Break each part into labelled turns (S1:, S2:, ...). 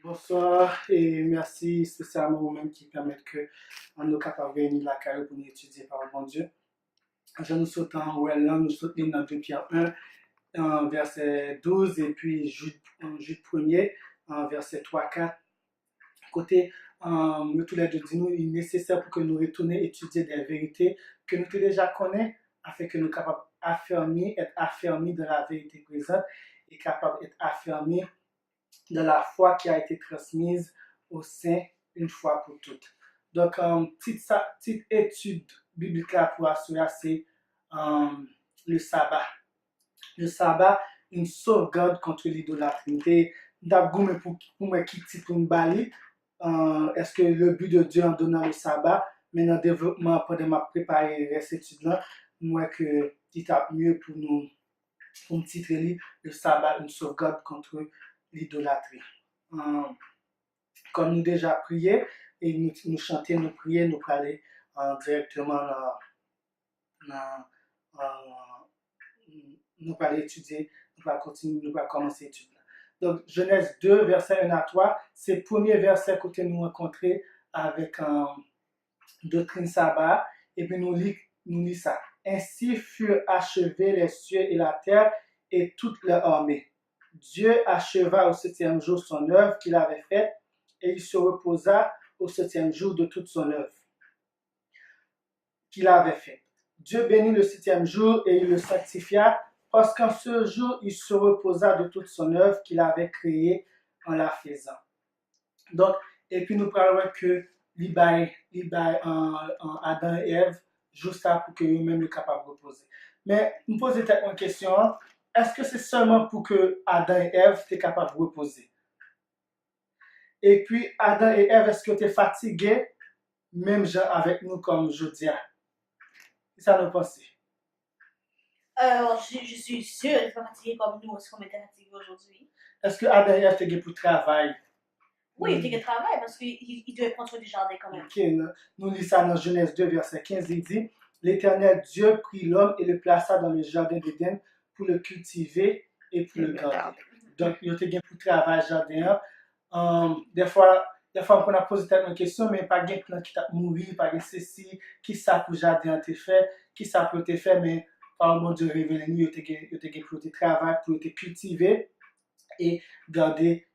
S1: Bonsoir et merci spécialement aux mêmes qui permettent que nous capables de venir la carrière pour nous étudier par le bon Dieu. Je nous saute en well, nous soutenons dans 2 Pierre 1, verset 12 et puis Jude 1er, verset 3-4. Côté, tous les deux dit nous, il est nécessaire pour que nous retournions étudier des vérités que nous déjà connaissons afin que nous soyons capables d'être affermis dans la vérité présente et capables d'être affermis de la foi qui a été transmise au sein une fois pour toutes. Donc, petite étude biblique là pour assurer, c'est le sabbat. Le sabbat, une sauvegarde contre l'idolâtrie. D'abord, pour moi, qui pour me bali, est-ce que le but de Dieu en donnant le sabbat, mais dans le développement, pendant ma préparer cette étude-là, moi, que il tape mieux pour nous, pour me titrer le sabbat, une sauvegarde contre l'idolâtrie. Comme nous déjà prié et nous chanter, nous prier, nous parler directement nous parler étudier, nous va continuer, nous va commencer l'étude. Donc Genèse 2, verset 1 à 3, c'est le premier verset que nous rencontrons avec doctrine sabbat, et puis nous lisons ça. Ainsi furent achevés les cieux et la terre et toute leur armée. Dieu acheva au 7e jour son œuvre qu'il avait faite et il se reposa au 7e jour de toute son œuvre qu'il avait faite. Dieu bénit le 7e jour et il le sanctifia parce qu'en ce jour il se reposa de toute son œuvre qu'il avait créée en la faisant. Donc, et puis nous parlons que Adam et Ève jouent ça pour que eux-mêmes soient capables de reposer. Mais nous posons peut-être une question. Est-ce que c'est seulement pour que Adam et Ève soient capables de reposer? Et puis, Adam et Ève, est-ce que tu es fatigué, même genre avec nous comme jeudi? Ça nous pense.
S2: Je suis sûre d'être fatigué comme nous, est-ce qu'on était fatigué aujourd'hui?
S1: Est-ce que Adam et Ève étaient pour travail?
S2: Oui, il était travail parce qu'il devait prendre soin du jardin quand même.
S1: Ok, nous lisons ça dans Genèse 2, verset 15, il dit l'Éternel Dieu prit l'homme et le plaça dans le jardin d'Éden pour le cultiver et pour le garder. Donc, il était pour travail jardin. Des fois, on a posé tellement de questions, mais pas de plan qui t'a mouru, pas de ceci, qui ça pour jardin te fait, qui ça pour te faire, mais par le monde de révéler nous, il était pour te travail, pour te cultiver et garder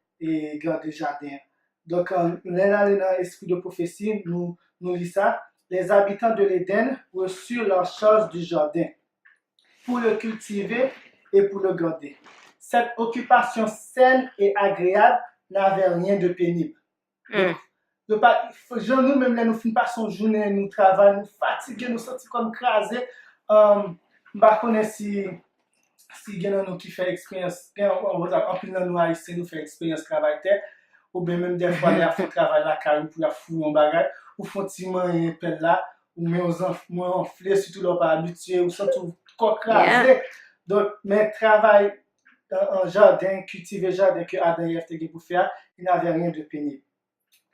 S1: jardin. Donc, là, dans l'esprit de prophétie, nous lisons ça. Les habitants de l'Éden reçurent leur chose du jardin pour le cultiver et pour le garder. Cette occupation saine et agréable n'avait rien de pénible. Donc, nous-mêmes, nous finissons pas son journée, nous travaillons, nous fatigués, nous sentons comme crasés. Je ne connais si il y a nous qui fait expérience, en plus de nous haïtiens, nous fait expérience travail ou bien même des fois, il faut travailler la carrière pour la fouille en bagage, ou font timon et pelle là, ou mais aux enfants enflés, surtout leur pas habitué, ou surtout crasé. Donc, mais travail en jardin, cultiver jardin que Adam et Ève pour faire, il n'avait rien de pénible.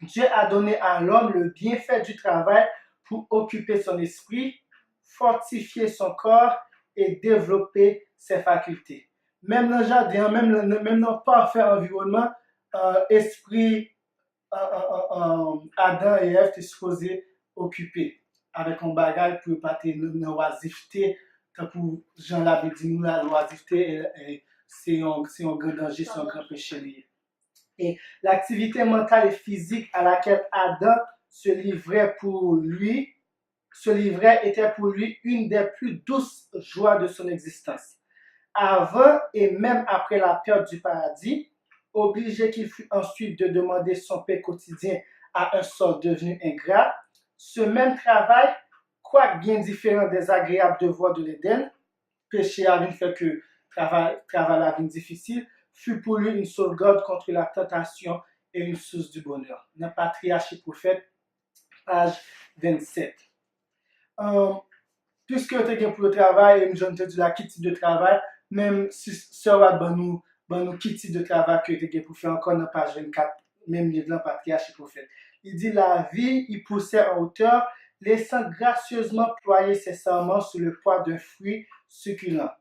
S1: Dieu a donné à l'homme le bienfait du travail pour occuper son esprit, fortifier son corps et développer ses facultés. Même dans le jardin, même dans le parfait environnement, esprit Adam et Ève étaient supposés occuper avec un bagage pour pas être dans l'oisiveté, pour Jean l'avait dit, nous la l'oisiveté c'est un grand danger, c'est un grand péché lié. Et l'activité mentale et physique à laquelle Adam se livrait était pour lui une des plus douces joies de son existence. Avant et même après la perte du paradis, obligé qu'il fut ensuite de demander son pain quotidien à un sort devenu ingrat, ce même travail, quoique bien différent des agréables devoirs de l'Éden, péché avait fait que travail la vie difficile, fut pour lui une sauvegarde contre la tentation et une source du bonheur. Dans Patriarche et Prophète, page 27. Puisque tu es pour le travail, et je te dis là, qui type de travail, même si ça va nous qui type de travail que tu es pour faire encore dans page 24, même livre dans Patriarche et Prophète. Il dit la vie, il poussait en hauteur, laissant gracieusement ployer ses serments sous le poids d'un fruit succulent.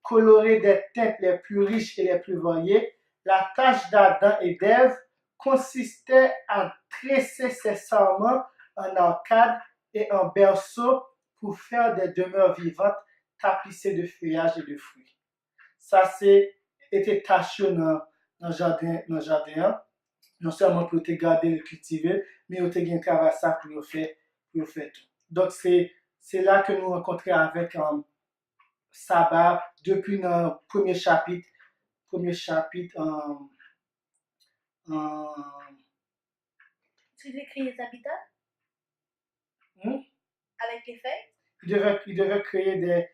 S1: Coloré des teintes les plus riches et les plus variées, la tâche d'Adam et d'Ève consistait à tresser ses sarments en arcade et en berceau pour faire des demeures vivantes tapissées de feuillages et de fruits. Ça, était tâche dans le jardin. Non seulement pour te garder le cultiver, mais on te gain travail ça pour faire tout. Donc c'est là que nous rencontrons avec Sabah depuis le premier chapitre
S2: Tu écris les habitats avec les feuilles?
S1: Il devait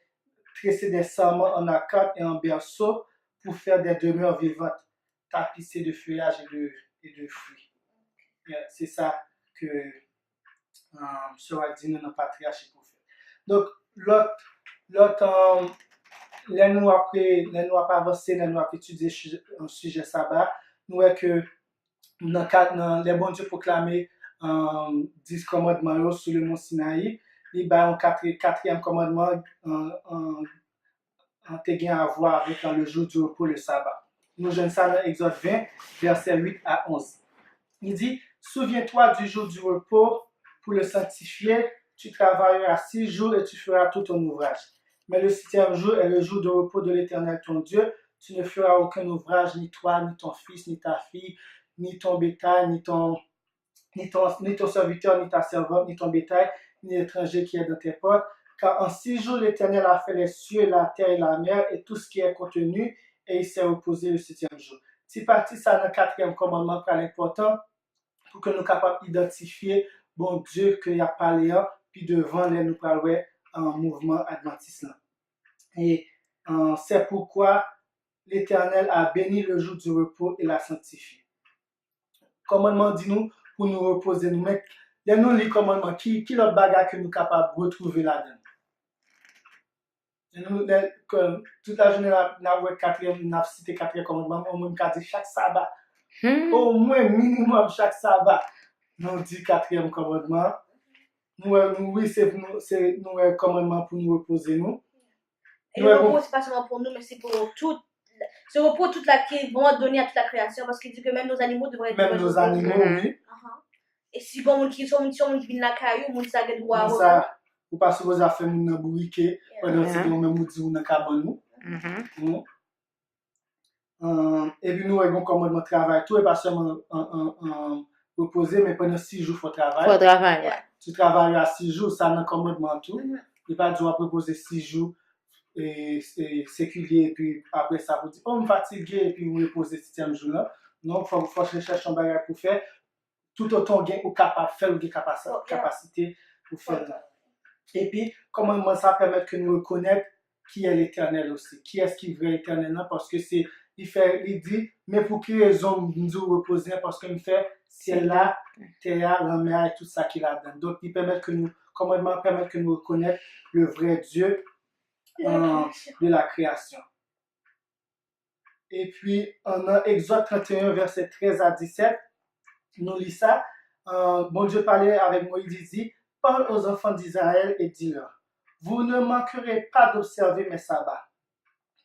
S1: tresser des sarments en arcade et en berceau pour faire des demeures vivantes, tapissées de feuillages et de fruits. C'est ça que Sera dit dans patriarche pour faire. Donc, l'autre, les nous après avancer, les nous après étudier un sujet sabbat, nous voyons que dans les bons Dieu proclamés 10 commandements sur le mont Sinaï, il y a un quatrième commandement en à voir avec le jour du repos, le sabbat. Nous jeunes ça dans Exode 20, versets 8 à 11. Il dit, souviens-toi du jour du repos pour le sanctifier, tu travailleras 6 jours et tu feras tout ton ouvrage. Mais le 7e jour est le jour de repos de l'Éternel ton Dieu. Tu ne feras aucun ouvrage, ni toi, ni ton fils, ni ta fille, ni ton bétail, ni ton serviteur, ni ta servante, ni ton bétail, ni l'étranger qui est dans tes portes. Car en 6 jours, l'Éternel a fait les cieux, la terre et la mer et tout ce qui est contenu, et il s'est reposé le 7e jour. C'est parti ça dans le 4e commandement qui est important pour que nous soyons capables d'identifier bon Dieu qu'il y a parlé, puis devant les nous parler en mouvement adventiste. Et c'est pourquoi l'Éternel a béni le jour du repos et l'a sanctifié. Commandement dit nous pour nous reposer nous. Mais nous les commandements, qui l'autre bagage que nous sommes capables de retrouver là-dedans? Toute la journée, nous avons cité 4e commandement, au moins dit chaque sabbat. Au moins minimum chaque sabbat, nous dit 4e commandement. Oui, c'est nous commandement pour nous reposer nous.
S2: Et le repos, c'est pas seulement pour nous, mais c'est pour tout. Ce repos, qui est vraiment donné à toute la création, parce qu'il dit que même nos animaux devraient être.
S1: Même nos animaux, oui.
S2: Et si bon, qui sont viennent la caillou, mon ça a droit
S1: à ou pas si vous avez fait mon bourriquet, pendant que vous même dit vous dans cabane nous. Et puis nous avons commandement de travail, tout est pas seulement reposer, mais pendant 6 jours, il faut travailler.
S3: Faut travailler, ouais.
S1: Tu travailles à 6 jours, ça n'a commandement tout. Il pas doit proposer 6 jours et séculier, et puis après ça, vous dites, oh, je suis fatigué, et puis vous reposez le 7e jour là. Non, il faut chercher un bagage pour faire. Tout autant gain ou capable faire ou capacité pour faire là. Et puis, comment ça permet que nous reconnaître qui est l'Éternel aussi, qui est-ce qui est vrai l'Éternel, parce que il dit, mais pour quelle raison nous reposer, parce qu'il fait ciel là, terre, la mer et tout ça qu'il a dedans. Donc, il permet que nous, commandement permet que nous reconnaître le vrai Dieu de la création. Et puis, en Exode 31, verset 13 à 17, nous lisons ça. Bon Dieu parlait avec Moïse, il dit, parle aux enfants d'Israël et dis-leur, vous ne manquerez pas d'observer mes sabbats,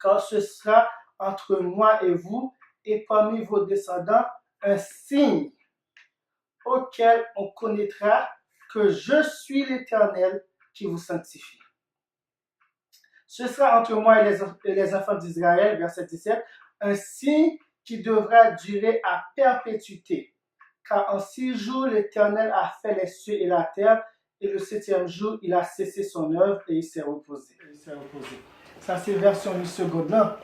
S1: car ce sera entre moi et vous et parmi vos descendants un signe auquel on connaîtra que je suis l'Éternel qui vous sanctifie. Ce sera entre moi et les enfants d'Israël, verset 17, un signe qui devra durer à perpétuité. Car en 6 jours, l'Éternel a fait les cieux et la terre, et le 7e jour, il a cessé son œuvre et il s'est reposé. Ça, c'est la version du second. Dans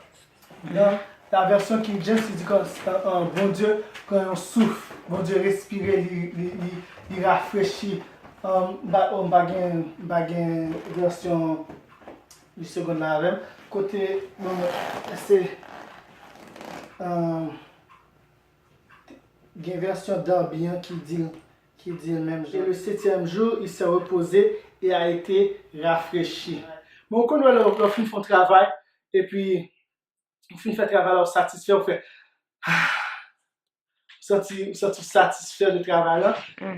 S1: la version King James, il dit que bon Dieu, quand on souffle, bon Dieu respire, il rafraîchit. On a une version du second là même. Côté, c'est une version d'Ambien qui dit le même jour. Et le 7e jour, il s'est reposé et a été rafraîchi. Mais on connaît le film font travail, et puis, on fait travail, on satisfait, on fait. Sorti satisfait du travail là.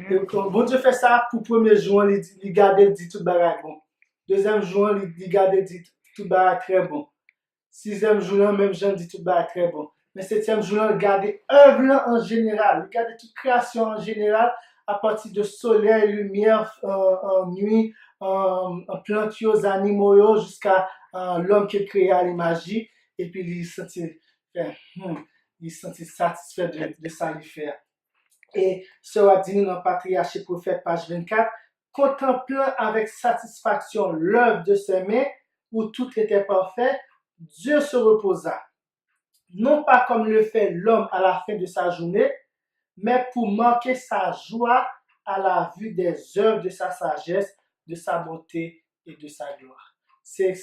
S1: Et bon Dieu fait ça pour le 1er jour, il garde le dit tout bagaille bon. 2e jour, il garde le dit tout bagaille très bon. 6e jour, même Jean dit tout bagaille très bon. Mais 7e jour, regardez œuvre en général, regardez toute création en général, à partir de soleil, lumière, nuit, plantes, animaux, jusqu'à l'homme qui est créé à l'imagie, et puis il se sentit satisfait de ça lui faire. Et sera dit dans Patriarche et Prophète, page 24, contemplant avec satisfaction l'œuvre de ses mains, où tout était parfait, Dieu se reposa. Non pas comme le fait l'homme à la fin de sa journée, mais pour marquer sa joie à la vue des œuvres de sa sagesse, de sa beauté et de sa gloire. C'est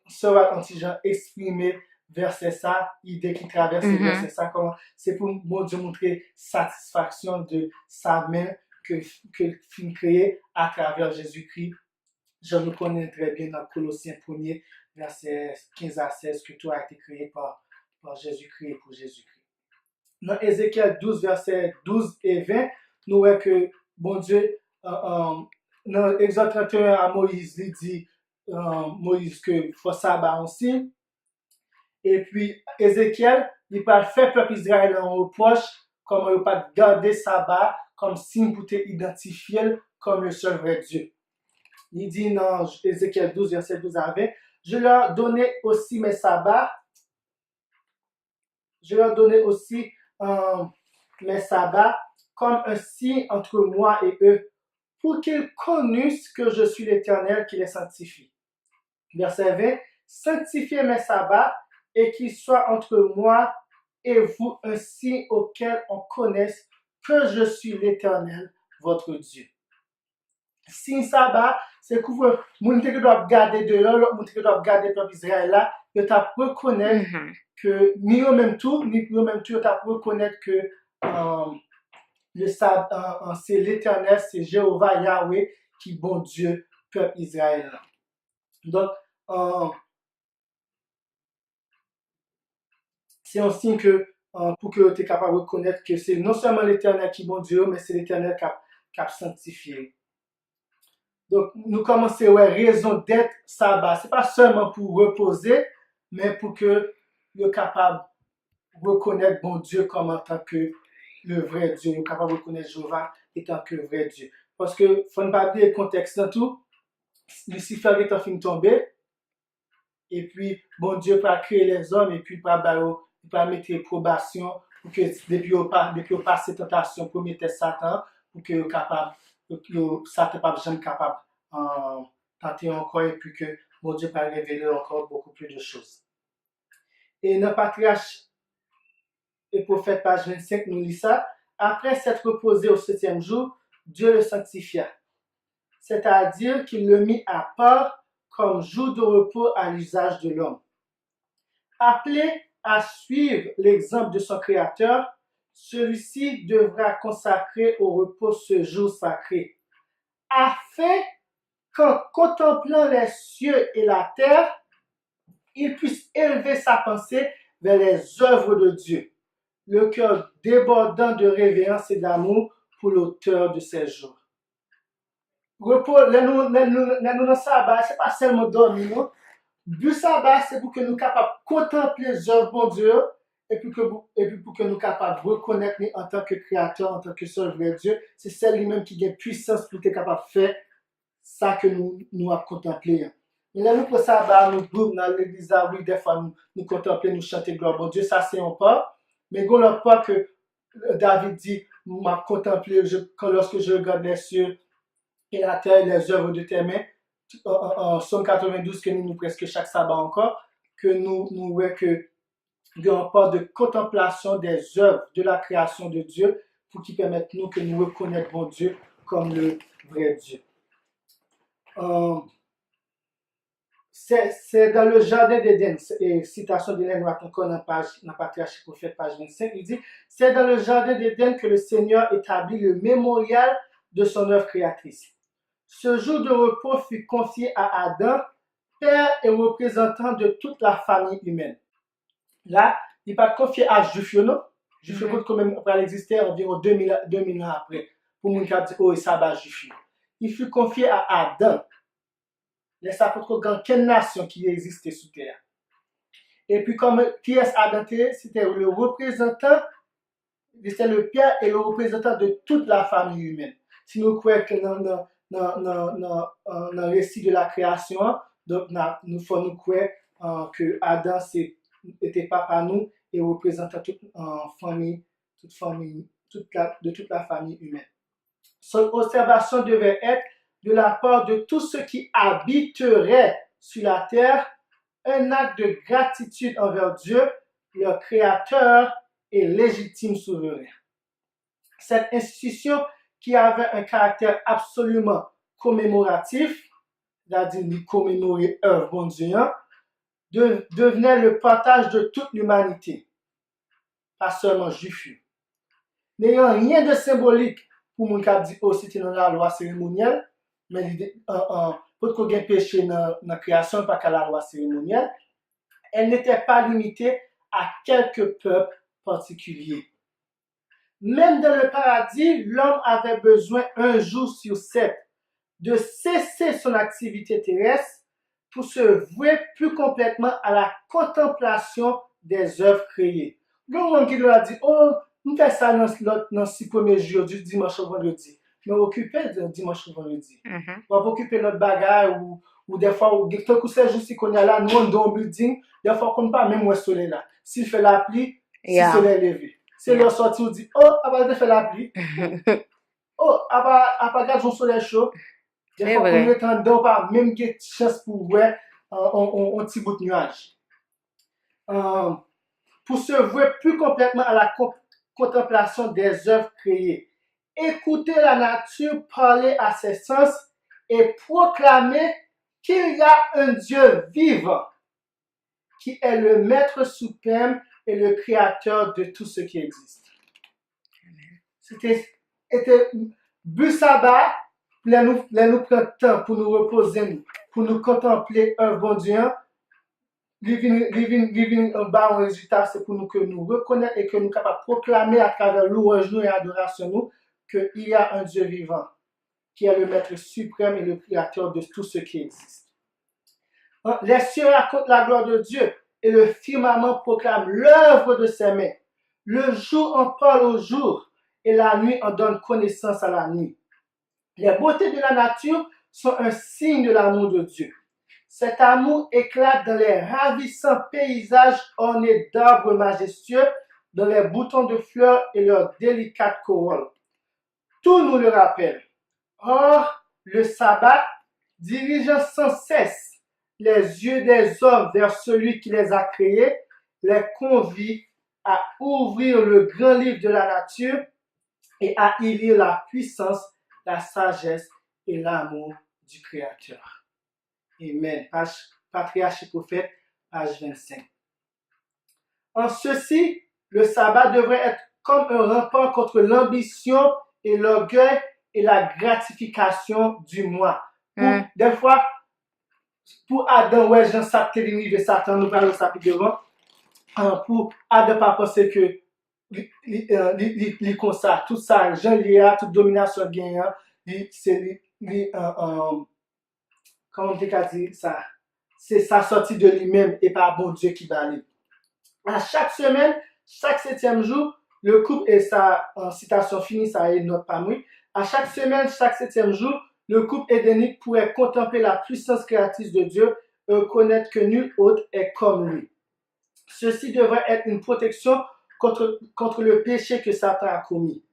S1: Sœur Antijan exprimé verset ça, idée qui traverse verset ça, comment c'est pour mon Dieu montrer satisfaction de sa main que film créé à travers Jésus-Christ. Je le connais très bien dans Colossiens 1er, verset 15 à 16, que tout a été créé par Jésus-Christ et pour Jésus-Christ. Dans Ézéchiel 12, verset 12 et 20, nous voyons que, bon Dieu, dans Exode 31 à Moïse, il dit, Moïse, que faut sabbat aussi. Et puis, Ézéchiel, il parle fait peuple Israël en reproche, comme il pas garder sabbat, comme signe pour te identifier comme le seul vrai Dieu. Il dit dans Ézéchiel 12, verset 12 à 20, je leur donnais aussi mes sabbats, mes sabbats comme un signe entre moi et eux, pour qu'ils connussent que je suis l'Éternel qui les sanctifie. Verset 20, sanctifiez mes sabbats et qu'ils soient entre moi et vous un signe auquel on connaisse que je suis l'Éternel, votre Dieu. Signe sabbat, c'est que vous doivent garder de l'autre, vous doivent garder le peuple Israël là, que tu as reconnaître que ni au même tour, tu as reconnaître que le sabbat, c'est l'Éternel, c'est Jéhovah Yahweh qui est bon Dieu, peuple Israël. Donc, c'est un signe que pour que tu es capable de reconnaître que c'est non seulement l'Éternel qui est bon Dieu, mais c'est l'Éternel qui a sanctifié. Donc, nous commençons à raison d'être sabbat. Ce n'est pas seulement pour reposer, mais pour que nous soyons capables de reconnaître bon Dieu comme en tant que le vrai Dieu. Nous sommes capables de reconnaître Jéhovah étant que le vrai Dieu. Parce que, il faut ne pas oublier le contexte dans tout. Lucifer est en fin de tomber. Et puis, bon Dieu peut créer les hommes et puis il peut mettre probation pour que depuis au passé tentation pour mettre Satan pour que capable Satan pas jamais capable tenter encore et puis que mon Dieu peut révéler encore beaucoup plus de choses. Et dans Patriarche et Prophète, page 25, nous lisons ça. Après s'être reposé au 7e jour, Dieu le sanctifia. C'est-à-dire qu'il le mit à part comme jour de repos à l'usage de l'homme. Appelé à suivre l'exemple de son Créateur, celui-ci devra consacrer au repos ce jour sacré, afin qu'en contemplant les cieux et la terre, il puisse élever sa pensée vers les œuvres de Dieu, le cœur débordant de révérence et d'amour pour l'auteur de ces jours. Repos, nous dans sabbat, c'est pas seulement dormir. Du sabbat, c'est pour que nous soyons capables de contempler les œuvres de Dieu et puis pour que nous soyons capables de reconnaître en tant que créateur, en tant que seul vrai Dieu. C'est celle lui-même qui a puissance pour être capable de faire ça que nous avons contemplé. Mais là, nous pour sabbat, nous groupes dans l'église, oui, des fois nous contemplons, nous chantons gloire à Dieu, ça c'est un pas. Mais il n'y a pas que David dit, m'a contemplé lorsque je regarde les cieux et la terre, les œuvres de tes mains. En Somme 92 que nous presque chaque sabbat encore, que nous voyons que il y a un pas de contemplation des œuvres de la création de Dieu pour qui permettent nous que nous reconnaissons bon Dieu comme le vrai Dieu. C'est dans le jardin d'Éden, et citation d'Hélène Wattenkon dans Patriarche et Prophète, page 25, il dit, c'est dans le jardin d'Éden que le Seigneur établit le mémorial de son œuvre créatrice. Ce jour de repos fut confié à Adam, père et représentant de toute la famille humaine. Là, il n'est pas confié à Jufiono. Jufiono, quand même, va exister environ 2000 ans après. Pour mon cas, oh, ça va Jufio. Il fut confié à Adam. Les apôtres, quelle nation qui existait sous terre. Et puis, comme qui est Adam? C'était le représentant, c'était le père et le représentant de toute la famille humaine. Si nous croyons que dans le récit de la création, donc nous faut nous croire que Adam était papa nous et représentait toute famille, de toute la famille humaine. Son observation devait être de la part de tous ceux qui habiteraient sur la terre un acte de gratitude envers Dieu, leur créateur et légitime souverain. Cette institution qui avait un caractère absolument commémoratif, c'est-à-dire de commémorer œuvre bon Dieu, devenait le partage de toute l'humanité, pas seulement juifs. N'ayant rien de symbolique pour mon cap dit, oh, c'était dans la loi cérémonielle, mais pour qu'on ait péché dans la création, pas qu'à la loi cérémonielle, elle n'était pas limitée à quelques peuples particuliers. Même dans le paradis, l'homme avait besoin un jour sur 7 de cesser son activité terrestre pour se vouer plus complètement à la contemplation des œuvres créées. Donc, qui a dit, oh, nous faisons ça dans 6 premiers jours, du dimanche au vendredi. Mais occupé de dimanche au vendredi. On va occuper notre bagage ou des fois, tant que c'est juste qu'on est là, nous on dans le building, des fois qu'on ne peut pas même où est le soleil là. S'il fait la pluie, si le soleil est levé. C'est leur sortie, on dit, oh, à part de faire la pluie. Oh, à part regarder le soleil chaud. Des fois, on est en dedans, pas même qu'il y ait chance pour voir un petit bout de nuage. Pour se vouer plus complètement à la contemplation des œuvres créées. Écouter la nature parler à ses sens et proclamer qu'il y a un Dieu vivant qui est le maître suprême et le créateur de tout ce qui existe. C'était but sabbat, là nous prenons temps pour nous reposer, pour nous contempler un bon Dieu. Living en bas en résultat, c'est pour nous que nous reconnaissons et que nous sommes capables de proclamer à travers louange nous et adoration nous qu'il y a un Dieu vivant qui est le maître suprême et le créateur de tout ce qui existe. Les cieux racontent la gloire de Dieu et le firmament proclame l'œuvre de ses mains. Le jour en parle au jour et la nuit en donne connaissance à la nuit. Les beautés de la nature sont un signe de l'amour de Dieu. Cet amour éclate dans les ravissants paysages ornés d'arbres majestueux, dans les boutons de fleurs et leurs délicates corolles. Tout nous le rappelle. Or, le sabbat, dirigeant sans cesse les yeux des hommes vers celui qui les a créés, les convie à ouvrir le grand livre de la nature et à y lire la puissance, la sagesse et l'amour du Créateur. Amen. Page Patriarche et Prophète, page 25. En ceci, le sabbat devrait être comme un rempart contre l'ambition et l'orgueil et la gratification du moi. Des fois, pour Adam, ouais, Jean Saptérini et Satan, nous parlons de ça plus devant. Pour Adam, pas penser que il comme ça, tout ça, Jean Léa, toute domination gagnant, c'est comment on dit ça? C'est sa sortie de lui-même et pas bon Dieu qui va aller. À chaque semaine, chaque 7e jour, le couple, et ça, en citation finie, ça est notre parmi. À chaque semaine, chaque 7e jour, le couple édénique pourrait contempler la puissance créatrice de Dieu et reconnaître que nul autre est comme lui. Ceci devrait être une protection contre le péché que Satan a commis.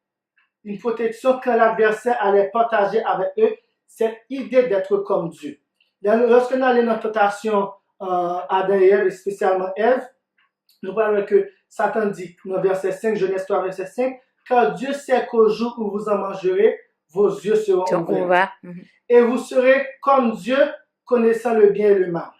S1: Une protection quand l'adversaire allait partager avec eux cette idée d'être comme Dieu. Lorsque nous allons dans la tentation Adam et Ève, et spécialement Ève, nous voyons que Satan dit, dans verset 5, Genèse 3, verset 5, car Dieu sait qu'au jour où vous en mangerez, vos yeux seront ouverts. Et vous serez comme Dieu, connaissant le bien et le mal.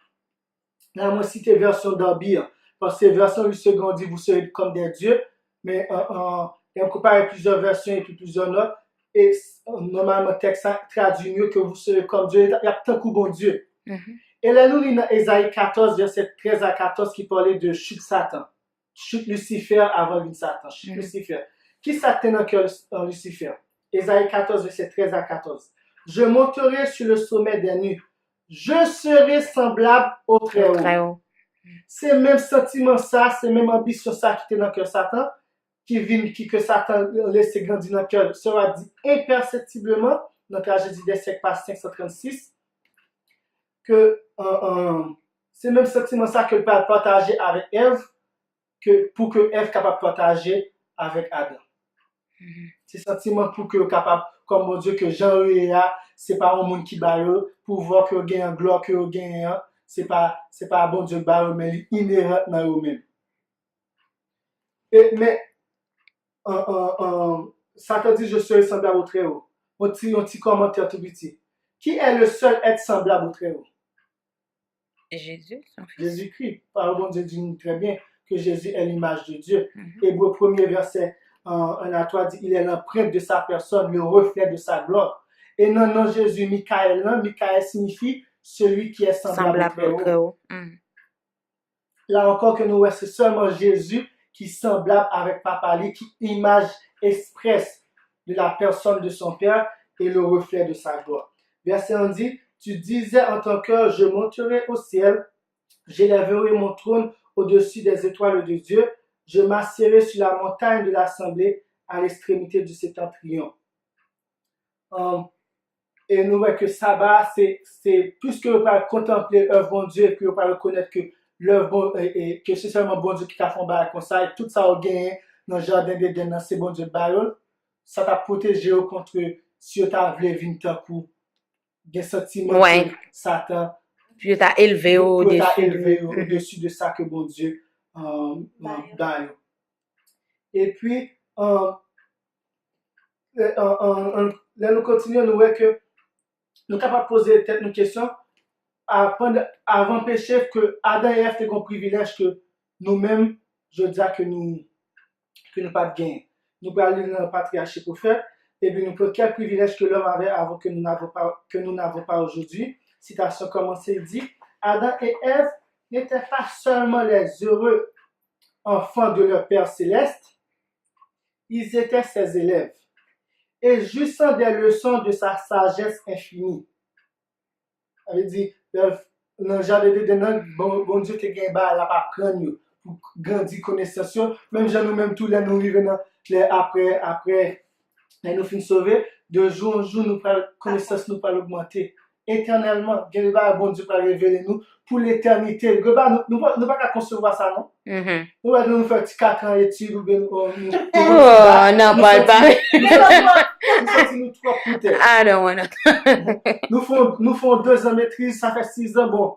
S1: Là, moi, cité version d'Arby, parce que version 8 secondes dit, vous serez comme des dieux, mais il y a comparé plusieurs versions et puis plusieurs notes, et normalement, le texte traduit mieux que vous serez comme Dieu. Il y a tant que bon Dieu. Et là, nous lisons dans Ésaïe 14, verset 13 à 14, qui parlait de chute Satan. Chute Lucifer avant de Satan. Chute Lucifer. Qui Satan dans le cœur Lucifer? Ésaïe 14, verset 13 à 14. Je monterai sur le sommet des nues. Je serai semblable au Très-Haut. C'est même sentiment ça, c'est même ambition ça qui était dans le cœur Satan, que Satan laisse grandir dans le cœur, sera dit imperceptiblement, dans la tragédie des siècles par 536, que c'est même sentiment ça que le Père partageait avec Ève, pour que Ève capable de partager avec Adam. C'est sentiment pour que capable, comme mon Dieu, que Jean là, c'est pas un monde qui barre, pour voir que gagne en gloire, que gagne, c'est pas un bon Dieu barre, mais inhérent dans eux-mêmes. Mais, Satan dit, je serai semblable au Très-Haut. Un petit commentaire tout petit. Qui est le seul être semblable au Très-Haut?
S3: Jésus, son fils.
S1: Jésus-Christ. Par bon Dieu dit très bien que Jésus est l'image de Dieu. Hébreux 1er verset 1 à 3 dit, il est l'empreinte de sa personne, le reflet de sa gloire. Et non, Jésus, Michael signifie celui qui est semblable au Très-Haut. Là encore que nous voyons, c'est seulement Jésus qui est semblable avec Papa, qui image expresse de la personne de son Père et le reflet de sa gloire. Verset 1 dit, tu disais en ton cœur, je monterai au ciel, j'élèverai mon trône au-dessus des étoiles de Dieu, je m'assiérai sur la montagne de l'assemblée à l'extrémité du septentrion. Et nous voyons que sabbat, c'est plus que vous pouvez contempler l'œuvre de Dieu et que vous pouvez reconnaître que l'œuvre et que c'est seulement bon Dieu qui t'a fait comme ça, et tout ça au gain dans le jardin d'Éden, c'est bon Dieu de Baïol, ça t'a protégé contre si tu as voulu venir tant coup, des sentiments de Satan.
S3: Puis tu as élevé
S1: au-dessus de ça que bon Dieu Baïol. Et puis, là nous continuons, nous voyons que nous sommes capables de poser une question avant le péché, que Adam et Ève ont un privilège que nous-mêmes, je dis que nous pas de gain. Nous pouvons aller dans le patriarcat pour faire, et puis nous pouvons quel privilège que l'homme avait avant que nous n'avons pas aujourd'hui. Citation commencée dit, Adam et Ève n'étaient pas seulement les heureux enfants de leur Père céleste, ils étaient ses élèves, et jouissant des leçons de sa sagesse infinie. Ça veut dire, dans le jardin d'Éden, bon Dieu te gagne là pas prendre pour grandir connaissance, même gens nous-mêmes tous les nous vivons après nous finissons sauver, de jour en jour nous connaissance nous pas l'augmenter. Éternellement, bon Dieu va révéler nous pour l'éternité. Nous pas concevoir ça, non? Nous va nous faire 4 ans études ou bien
S3: non, parle pas.
S1: Nous 3 peut-être.
S3: I don't wanna.
S1: Nous font 2 ans maîtrise, ça fait 6 ans, bon,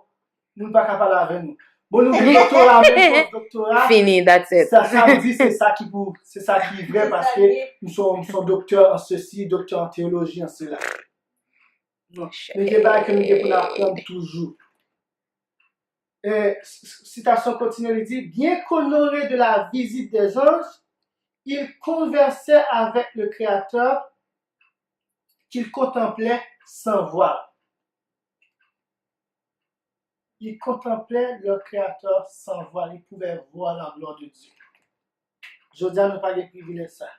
S1: nous pas capable avec nous. Bon, nous doctorat, même doctorat.
S3: Fini, that's it.
S1: Ça me dit c'est ça qui est vrai parce que nous sommes docteurs en ceci, docteurs en théologie, en cela. Non, les débats que nous devons apprendre toujours. Citation continue, il dit, bien qu'honoré de la visite des anges, il conversait avec le Créateur qu'il contemplait sans voile. Il contemplait le Créateur sans voile. Il pouvait voir la gloire de Dieu. Je dis à ne pas les privilèges ça.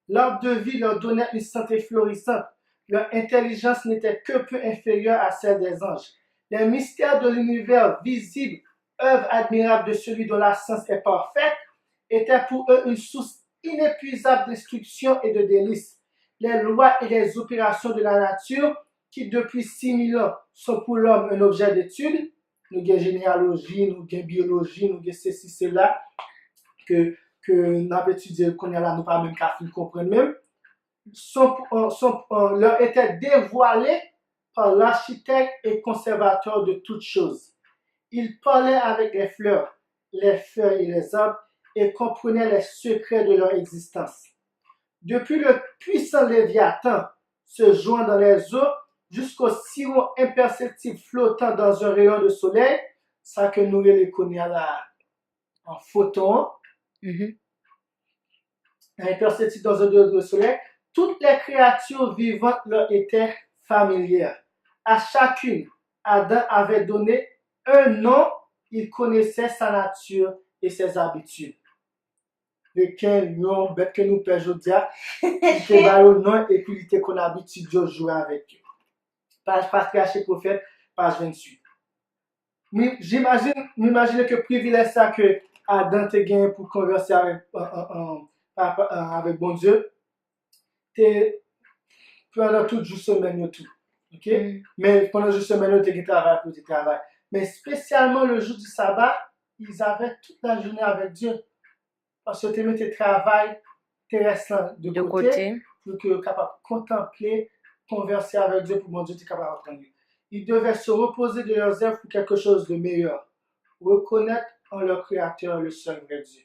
S1: L'arbre de vie leur donnait une santé florissante. Leur intelligence n'était que peu inférieure à celle des anges. Les mystères de l'univers visible, œuvre admirable de celui dont la science est parfaite, étaient pour eux une source inépuisable d'instruction et de délices. Les lois et les opérations de la nature, qui depuis 6000 ans sont pour l'homme un objet d'étude, nous avons généalogie, nous avons biologie, nous avons ceci, cela, que nous avons étudié, qu'on est là, nous pas même qu'à comprendre même, leur étaient dévoilés par l'architecte et conservateur de toutes choses. Il parlait avec les fleurs, les feuilles et les arbres et comprenait les secrets de leur existence. Depuis le puissant Léviathan se joint dans les eaux jusqu'au sirop imperceptible flottant dans un rayon de soleil, ça que nous les connaissons là en photon, imperceptible dans un rayon de soleil, toutes les créatures vivantes leur étaient familières. À chacune, Adam avait donné un nom, il connaissait sa nature et ses habitudes. Lequel nom bête que nous père Jodia, il te va au nom et puis il te qu'on habitude de jouer avec eux. Page patriarche prophète, page 28. M'imagine que privilège ça que Adam te gagné pour converser avec bon Dieu, te pendant toute jour semaine tout. OK? Mais pendant jour semaine, tu as travail pour tu travail. Mais spécialement le jour du sabbat, ils avaient toute la journée avec Dieu. Parce que tu mets travail terrestre de côté pour que tu sois capable de contempler, converser avec Dieu pour mon Dieu, tu es capable d'apprendre. Ils devaient se reposer de leurs œuvres pour quelque chose de meilleur. Reconnaître en leur Créateur le seul vrai Dieu.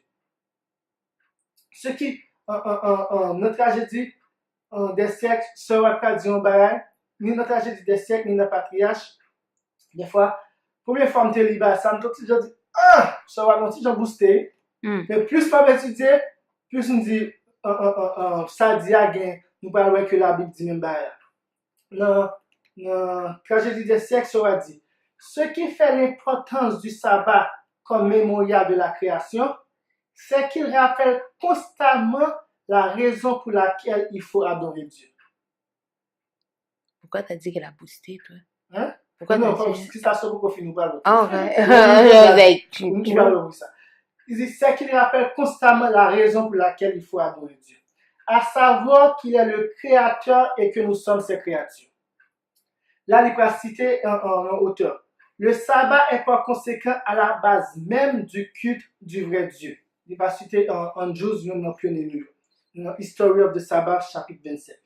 S1: Ce qui, notre tragédie des siècles, sera pas dit en baraille, ni notre tragédie des siècles, ni notre patriarche. Des fois, première fois que je libre, ça me dit, ça va non, si j'en boosté. Mais plus pas étudier, plus on dit, ça dit à gain, nous parlons que la Bible dit même baraille. Dans tragédie des siècles, sera dit, ce qui fait l'importance du sabbat comme mémorial de la création, c'est qu'il rappelle constamment la raison pour laquelle il faut adorer Dieu.
S3: Pourquoi t'as dit qu'elle a boosté, toi?
S1: Hein?
S3: Pourquoi
S1: Non,
S3: t'as
S1: parce
S3: dit?
S1: que ça se beaucoup nous parle.
S3: Ah,
S1: ouais.
S3: tu
S1: ça. Il dit, c'est qu'il rappelle constamment la raison pour laquelle il faut adorer Dieu. À savoir qu'il est le Créateur et que nous sommes ses créatures. Là, il va citer en auteur. Le sabbat est par conséquent à la base même du culte du vrai Dieu. Il va citer en Jews, non pionnier, History of the Sabbath, chapitre 27.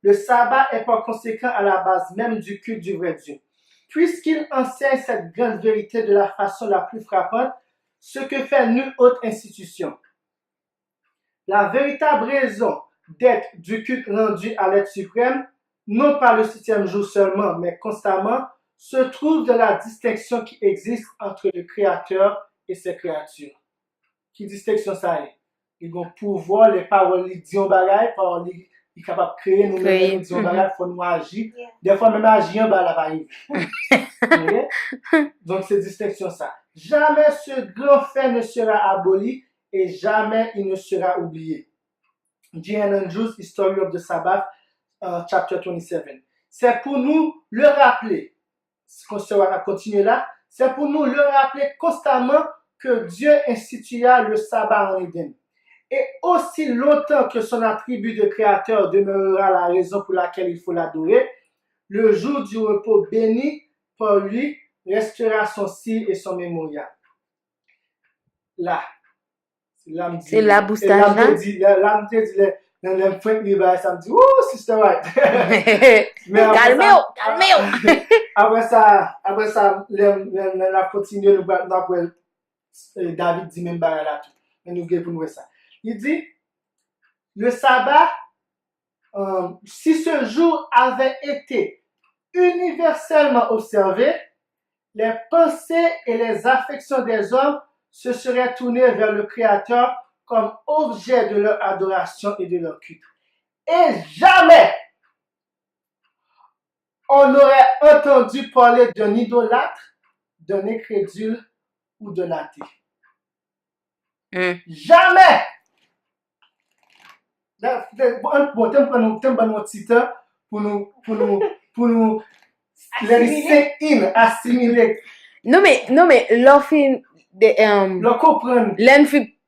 S1: Le sabbat est par conséquent à la base même du culte du vrai Dieu. Puisqu'il enseigne cette grande vérité de la façon la plus frappante, ce que fait nulle autre institution. La véritable raison d'être du culte rendu à l'être suprême, non pas le 7e jour seulement, mais constamment, se trouve dans la distinction qui existe entre le Créateur et ses créatures. Qui distinction ça est? Ils vont pouvoir, les paroles, ils disent bagaille, ils sont capables de créer nous-mêmes, ils disent bagaille, il faut nous agir. Des fois, même agir, bah, là, va arriver. Donc, c'est distinction ça. Jamais ce grand fait ne sera aboli et jamais il ne sera oublié. J.N. Andrews, History of the Sabbath, chapter 27. C'est pour nous le rappeler, qu'on va continuer là, c'est pour nous le rappeler constamment que Dieu institua le sabbat en Éden. Et aussi longtemps que son attribut de créateur demeurera la raison pour laquelle il faut l'adorer, le jour du repos béni par lui restera son signe et son mémorial. Là,
S3: c'est la boostage là.
S1: Là, dans le point de ça me dit, oh, sister right.
S3: Calmez-vous.
S1: Après ça, la continuer, nous après David dit même là tout. Mais nous pour nous ça. Il dit, le sabbat, si ce jour avait été universellement observé, les pensées et les affections des hommes se seraient tournées vers le Créateur comme objet de leur adoration et de leur culte. Et jamais on n'aurait entendu parler d'un idolâtre, d'un incrédule ou d'un athée. Jamais! Bon, t'aimes pas notre titre pour nous assimiler.
S3: Non, mais leur film,
S1: leur comprendre.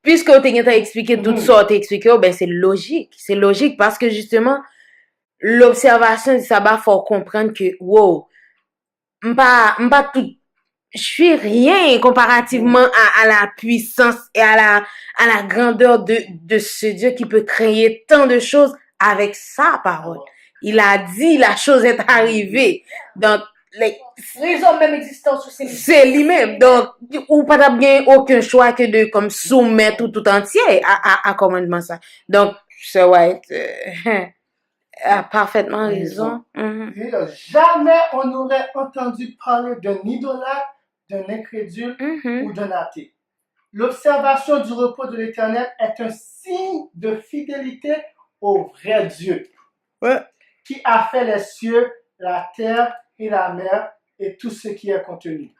S3: Puisque tu as expliqué tout ça, ben c'est logique. C'est logique parce que justement, l'observation du sabbat, faut comprendre que, wow, m'pas tout, je suis rien comparativement à la puissance et à la grandeur de ce Dieu qui peut créer tant de choses avec sa parole. Il a dit, la chose est arrivée. Donc,
S2: raison même existence
S3: c'est lui-même. Donc, ou pas bien aucun choix que de comme soumettre tout entier à commandement ça. Donc, c'est ouais, a parfaitement raison.
S1: Jamais on n'aurait entendu parler d'un idolâtre, d'un incrédule ou d'un athée. L'observation du repos de l'Éternel est un signe de fidélité au vrai Dieu, qui a fait les cieux, la terre et la mer et tout ce qui est contenu.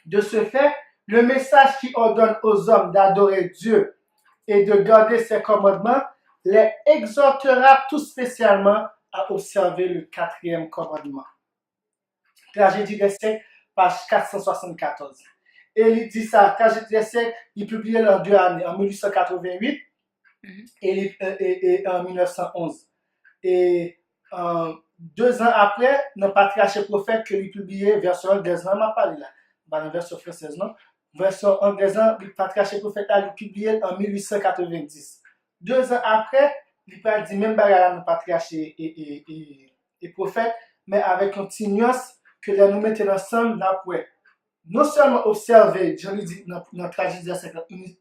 S1: De ce fait, le message qui ordonne aux hommes d'adorer Dieu et de garder ses commandements les exhortera tout spécialement à observer le 4e commandement. Tragédie des siècles, page 474. Et il dit ça, Tragédie des siècles, il publiait en 2 années, en 1888 et en 1911. Et 2 ans après, dans Patriarche Prophète, que il publiait version anglaise, non, m'a parlé là, dans la version française, non? Version anglaise, le Patriarche Prophète, il publié en 1890. 2 ans après, il peut dire même bagarre dans Patriarche et Prophète, mais avec une petite nuance que là nous mettons ensemble d'après. Non seulement observer, je lui dis dans la tragédie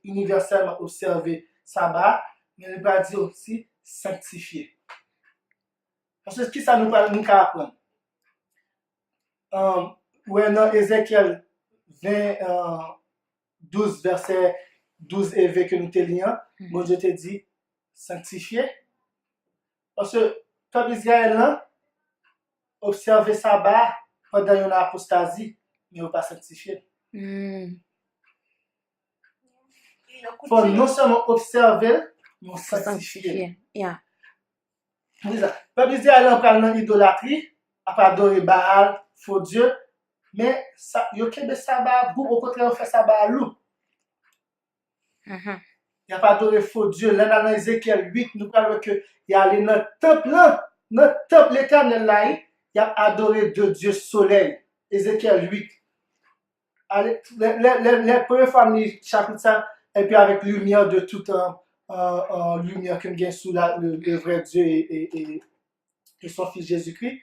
S1: universellement observer sabbat, mais il va dire aussi sanctifier. Parce que ce qui ça nous apprendre? Ouais, dans Ézéchiel 12, verset 12 et 20 que nous te lions, bon Dieu te dit sanctifier. Parce que peuple Israël là, observer sabbat pendant une apostasie, mais on pas sanctifier. Faut non seulement observer, mais sanctifier.
S3: Yeah.
S1: Peuple Israël là prend dans l'idolâtrie, après adorer Baal, faux Dieu, mais ça yo kebe sabbat, au contraire on fait sabbat à loup. Il n'y a pas adoré faux Dieu. Là, dans Ézéchiel 8, nous parlons que il y a allé dans le temple là, notre temple l'éternel là, il a adoré de Dieu soleil. Ézéchiel 8. Les premières fois, chapitre ça, et puis avec lumière de toute lumière qu'on gagne sous le vrai Dieu et son fils Jésus-Christ.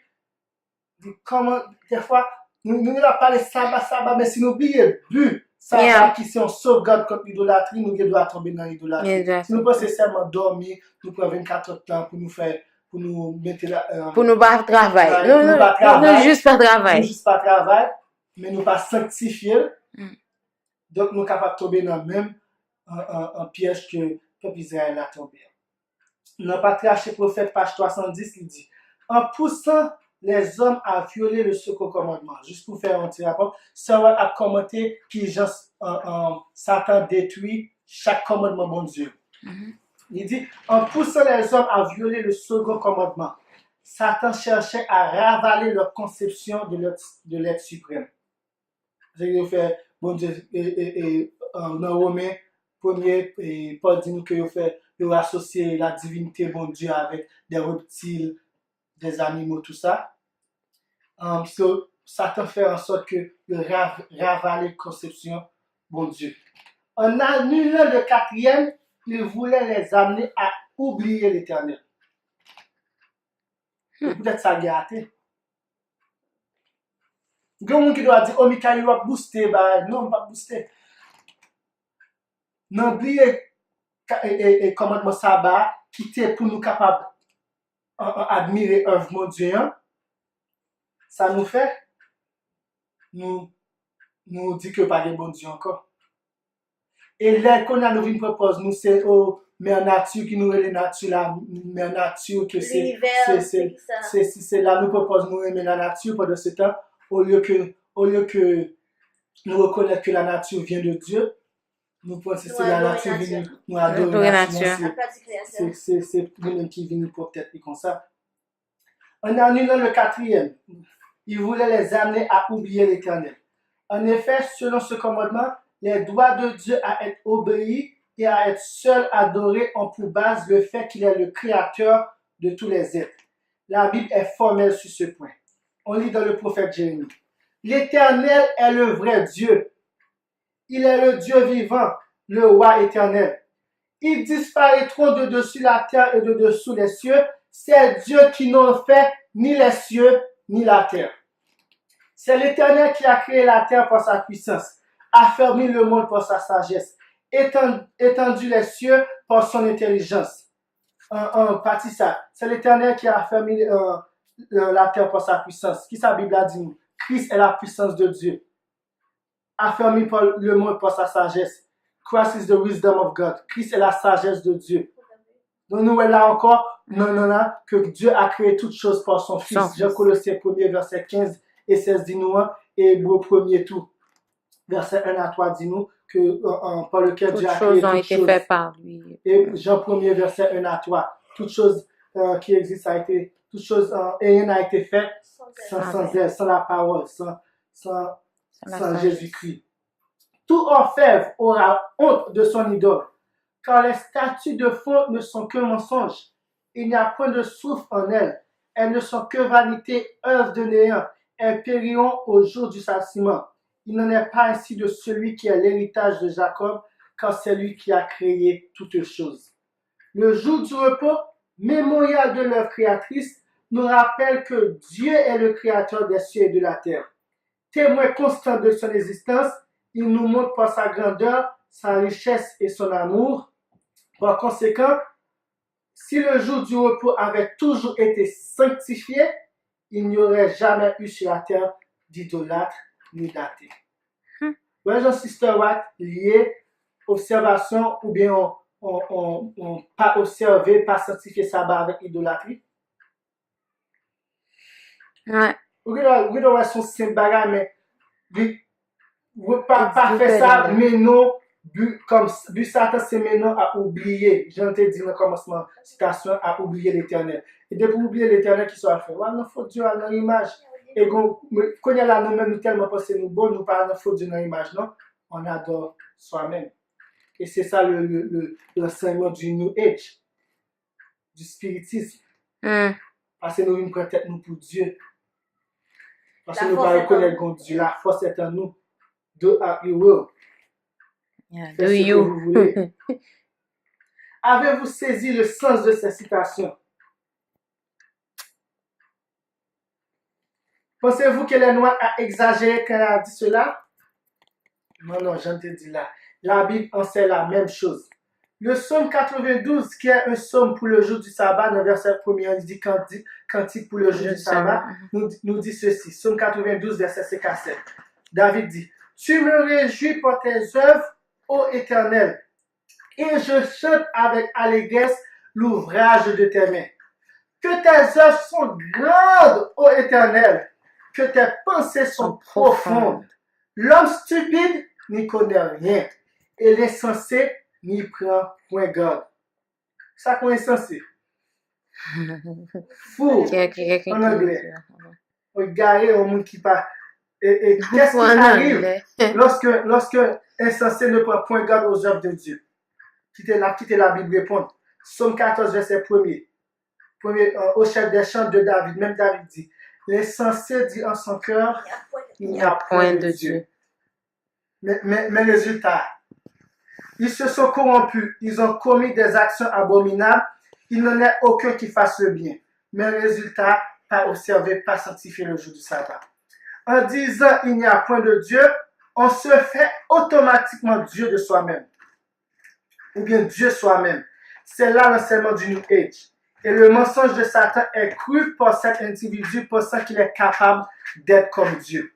S1: Comment, des fois, nous n'avons pas les sabbat, mais si nous oublions le but, sabbat qui c'est on sauvegarde contre l'idolâtrie, nous devons tomber dans l'idolâtrie. Si nous pensons seulement dormir, nous prenons 24 heures de temps pour nous faire, pour nous mettre là.
S3: Pour nous pas travailler. Non, juste pas travail.
S1: Nous juste pas travail, mais nous pas sanctifier. Donc nous sommes capables de tomber dans le même un piège que le peuple Israël a tombé. Dans le Patriarche Prophète, page 310, il dit en poussant les hommes à violer le second commandement. Juste pour faire un petit rapport, ça va commenter qui Satan détruit chaque commandement bon Dieu. Il dit, en poussant les hommes à violer le second commandement, Satan cherchait à ravaler leur conception de l'être suprême. C'est-à-dire fait, bon Dieu, dans Romains 1er, Paul dit nous que il associé la divinité bon Dieu avec des reptiles, des animaux, tout ça. Satan fait en sorte que le ravaler conception, bon Dieu. En annulant le 4e, il voulait les amener à oublier l'Éternel. Peut-être ça a gâté. Il y a quelqu'un qui doit dire, oh, Mikaï, il va booster. Non, il va pas booster. Non, oublier le commandement sabbat, qui était pour nous capables admirer l'œuvre mon Dieu, ça nous fait, nous dit que pas de bon Dieu encore. Et là, quand on nous propose, nous c'est mère nature qui nous est nature la mère nature que c'est là nous propose nous aimer la nature pendant ce temps au lieu que nous reconnaître que la nature vient de Dieu. Nous pensons que c'est la nature qui nous adore la nature. C'est nous-mêmes qui vient pour peut-être comme ça. En annulant le 4e, il voulait les amener à oublier l'Éternel. En effet, selon ce commandement, les droits de Dieu à être obéis et à être seul adoré ont pour base le fait qu'il est le créateur de tous les êtres. La Bible est formelle sur ce point. On lit dans le prophète Jérémie. L'Éternel est le vrai Dieu. Il est le Dieu vivant, le roi éternel. Ils disparaîtront de dessus la terre et de dessous les cieux. C'est Dieu qui n'ont fait ni les cieux ni la terre. C'est l'Éternel qui a créé la terre par sa puissance, affermi le monde par sa sagesse, étendu les cieux par son intelligence. Partie ça. C'est l'Éternel qui a affermi la terre par sa puissance. Qui sa Bible a dit? Christ est la puissance de Dieu. Affermi par le monde par sa sagesse. Christ is the wisdom of God. Christ est la sagesse de Dieu. Donc nous là encore, que Dieu a créé toutes choses par son Fils. Jean Colossiens 1er, verset 15 et 16 dit nous, et Hébreux 1er tout. Verset 1 à 3 dit nous, que par lequel Dieu a créé toutes choses.
S3: Faites par lui.
S1: Et Jean 1er, verset 1 à 3. Toutes choses qui existent a été toute chose, et rien n'a été fait
S2: Sans
S1: sans elle, sans la parole, sans
S3: La
S1: Jésus-Christ. Tout orfèvre aura honte de son idole, car les statues de faux ne sont que mensonges. Il n'y a point de souffle en elles. Elles ne sont que vanité, œuvre de néant. Elles périront au jour du châtiment. Il n'en est pas ainsi de celui qui est l'héritage de Jacob, car c'est lui qui a créé toutes choses. Le jour du repos, mémorial de l'œuvre créatrice, nous rappelle que Dieu est le créateur des cieux et de la terre. Témoin constant de son existence, il nous montre par sa grandeur, sa richesse et son amour. Par conséquent, si le jour du repos avait toujours été sanctifié, il n'y aurait jamais eu sur la terre d'idolâtres ni d'athées. Brothers and Sister Watt, lié observation ou bien on pas observer, pas sanctifier sabbat avec idolâtrie.
S3: Ouais.
S1: We doit son simple bagage, mais pas faire ça, mais non, but Satan, c'est maintenant à oublier. Je te dis dans le commencement, citation, à oublier l'éternel. Et de pour oublier l'éternel, qui soit fait? Ouais, non, faut Dieu à notre image. Et quand il y a là, nous-mêmes, nous tellement pensons nous bon, nous parlons, faut Dieu dans l'image, non? On adore soi-même. Et c'est ça l'enseignement du New Age, du spiritisme. Parce que nous nous prenons tête nous pour Dieu. Parce que nous ne reconnaissons pas Dieu. La force est en nous. Do as you will.
S3: Yeah,
S1: Faites
S3: do
S1: ce que
S3: you.
S1: vous voulez. Avez-vous saisi le sens de ces citations? Pensez-vous que les Noirs a exagéré quand elle a dit cela? Non, je te dis là. La Bible enseigne la même chose. Le psaume 92, qui est un psaume pour le jour du sabbat, dans le verset 1er, il dit cantique pour le jour du sabbat, nous dit ceci. Psaume 92, verset 5 à 7. David dit, tu me réjouis pour tes œuvres, ô Éternel, et je chante avec allégresse l'ouvrage de tes mains. Que tes œuvres sont grandes, ô Éternel, que tes pensées sont profondes. L'homme stupide n'y connaît rien, et l'insensé n'y prend point garde. Ça qu'on est insensé. Fou, en anglais. Regardez au monde qui parle. Et qu'est-ce qui arrive lorsque insensé ne prend point garde aux œuvres de Dieu? Quittez la Bible répondre. Psaume 14, verset 1er. Au chef des chants de David, même David dit, l'insensé dit en son cœur, il n'y a point de Dieu. Mais résultat, ils se sont corrompus, ils ont commis des actions abominables, il n'en est aucun qui fasse le bien. Mais résultat, pas observer, pas sanctifier le jour du sabbat. En disant il n'y a point de Dieu, on se fait automatiquement Dieu de soi-même. Ou bien Dieu soi-même. C'est là l'enseignement du New Age. Et le mensonge de Satan est cru par cet individu pensant qu'il est capable d'être comme Dieu.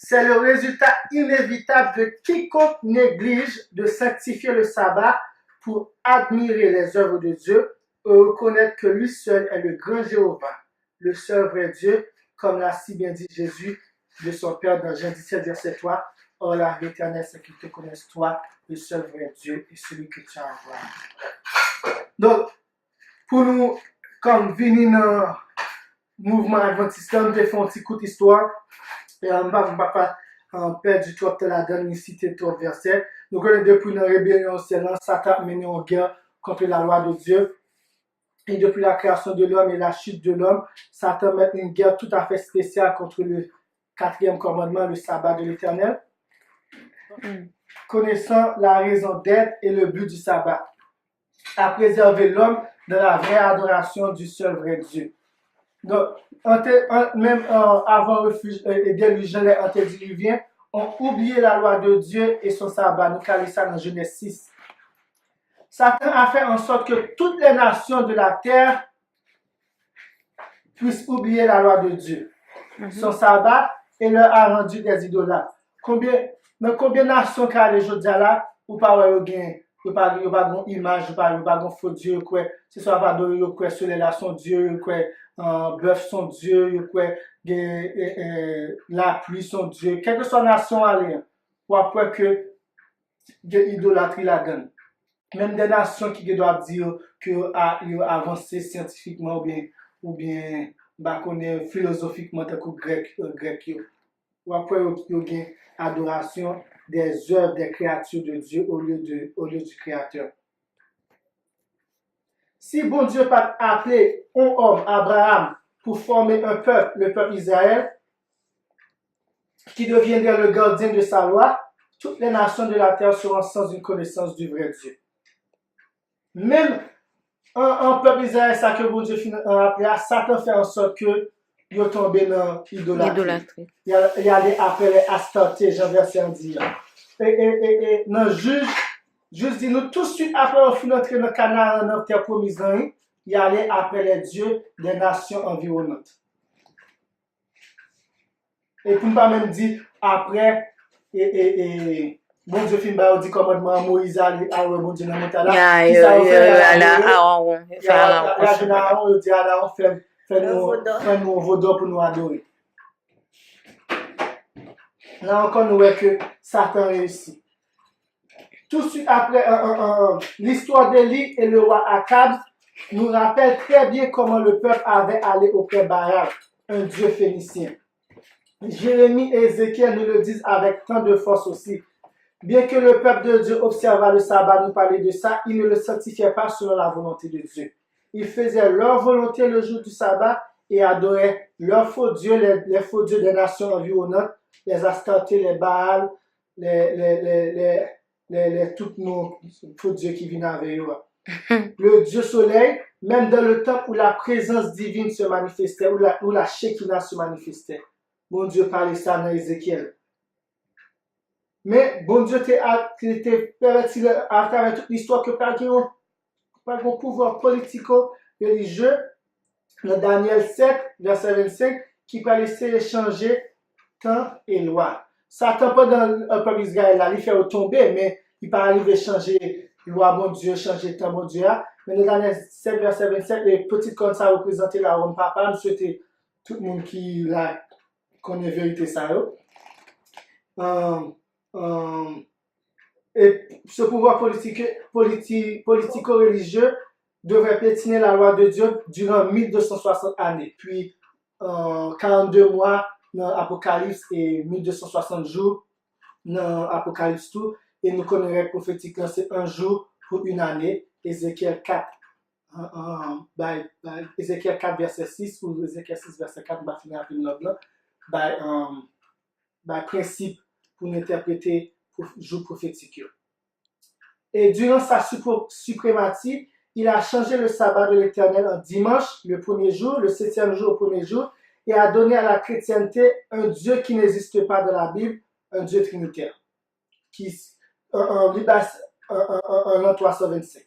S1: C'est le résultat inévitable de quiconque néglige de sanctifier le sabbat pour admirer les œuvres de Dieu et reconnaître que lui seul est le grand Jéhovah, le seul vrai Dieu, comme l'a si bien dit Jésus de son Père dans Jean 17, verset 3. Or, la vie éternelle, c'est qu'ils te connaissent toi, le seul vrai Dieu et celui que tu as envoyé. Donc, pour nous, comme venir dans le mouvement adventiste, nous faisons un petit coup d'histoire. Et on ne va pas perdre du tout la dernière cité de verset. Nous connaissons depuis la rébellion au ciel, Satan a mené en guerre contre la loi de Dieu. Et depuis la création de l'homme et la chute de l'homme, Satan met une guerre tout à fait spéciale contre le 4e commandement, le sabbat de l'Éternel. Connaissant la raison d'être et le but du sabbat, à préserver l'homme de la vraie adoration du seul vrai Dieu. Donc, même avant le déluge, les antédiluviens ont oublié la loi de Dieu et son sabbat. Nous calons ça dans Genèse 6. Satan a fait en sorte que toutes les nations de la terre puissent oublier la loi de Dieu, son sabbat, et leur a rendu des idolâtres. Combien de nations qui ont les jours là, ou pas au gain? Vous parlez de image, vous parlez de faux Dieu, quoi. C'est ça, va donner quoi, soleil son Dieu, quoi, bœuf son Dieu, quoi, la pluie son Dieu. Quelle que soit la nation aller, ou après que l'idolâtrie la donne. Même des nations qui doivent dire qu'ils ont avancé scientifiquement, ou bien ou bien bah connaît philosophiquement tant que grec yo. Ou après yo gen adoration des œuvres des créatures de Dieu au lieu du créateur. Si bon Dieu pas appelé un homme, Abraham, pour former un peuple, le peuple Israël, qui deviendrait le gardien de sa loi, toutes les nations de la terre seront sans une connaissance du vrai Dieu. Même un peuple Israël, ça que bon Dieu a appelé, Satan fait en sorte que il est tombé dans l'idolâtrie. Il allait appeler Astarté, Jean verset 10. Et dans Juge dit nous tout de suite après on finit entrer dans Canaan, dans terre promise, il allait appeler Dieu des nations environnantes. Et pour ne pas même dire après, bon Dieu fin ba dit commandement Moïse allait bon Dieu dans montagne là.
S3: Il y a Aaron.
S1: Il dit à Aaron fait nous vaudor pour nous adorer. Là encore nous voyons que Satan réussit. Tout de suite après l'histoire d'Élie et le roi Akab nous rappelle très bien comment le peuple avait allé auprès Baal, un dieu phénicien. Jérémie et Ézéchiel nous le disent avec tant de force aussi. Bien que le peuple de Dieu observât le sabbat nous parler de ça, ils ne le sanctifiaient pas selon la volonté de Dieu. Ils faisaient leur volonté le jour du sabbat et adoraient leurs faux dieux, les faux dieux des nations environnantes, les Astartés, les Baals, tous nos faux dieux qui viennent avec eux. Le Dieu soleil, même dans le temps où la présence divine se manifestait, où la Shekinah se manifestait. Bon Dieu parlait ça dans Ézéchiel. Mais bon Dieu t'es perverti à travers toute l'histoire que pas un pouvoir politico-religieux, dans Daniel 7, verset 25, qui va laisser échanger temps et loi. Satan pas dans le peuple Israël là, il fait tomber, mais il pas arriver à changer loi, mon Dieu, changer temps, mon Dieu. Mais dans Daniel 7, verset 27, les petites comme ça représentaient la Rome papa, nous souhaitons tout le monde qui là connaît vérité ça. Et ce pouvoir politico-religieux devrait pétiner la loi de Dieu durant 1260 années, puis 42 mois dans l'Apocalypse et 1260 jours dans l'Apocalypse tout, et nous connaîtrons prophétiquement c'est un jour pour une année, Ézéchiel 4. Ézéchiel 4 verset 6 ou Ézéchiel 6 verset 4 va finir avec le principe pour interpréter jour prophétique. Et durant sa suprématie, il a changé le sabbat de l'Éternel en dimanche, le premier jour, le 7e jour au premier jour, et a donné à la chrétienté un Dieu qui n'existe pas dans la Bible, un Dieu trinitaire, en l'an 325.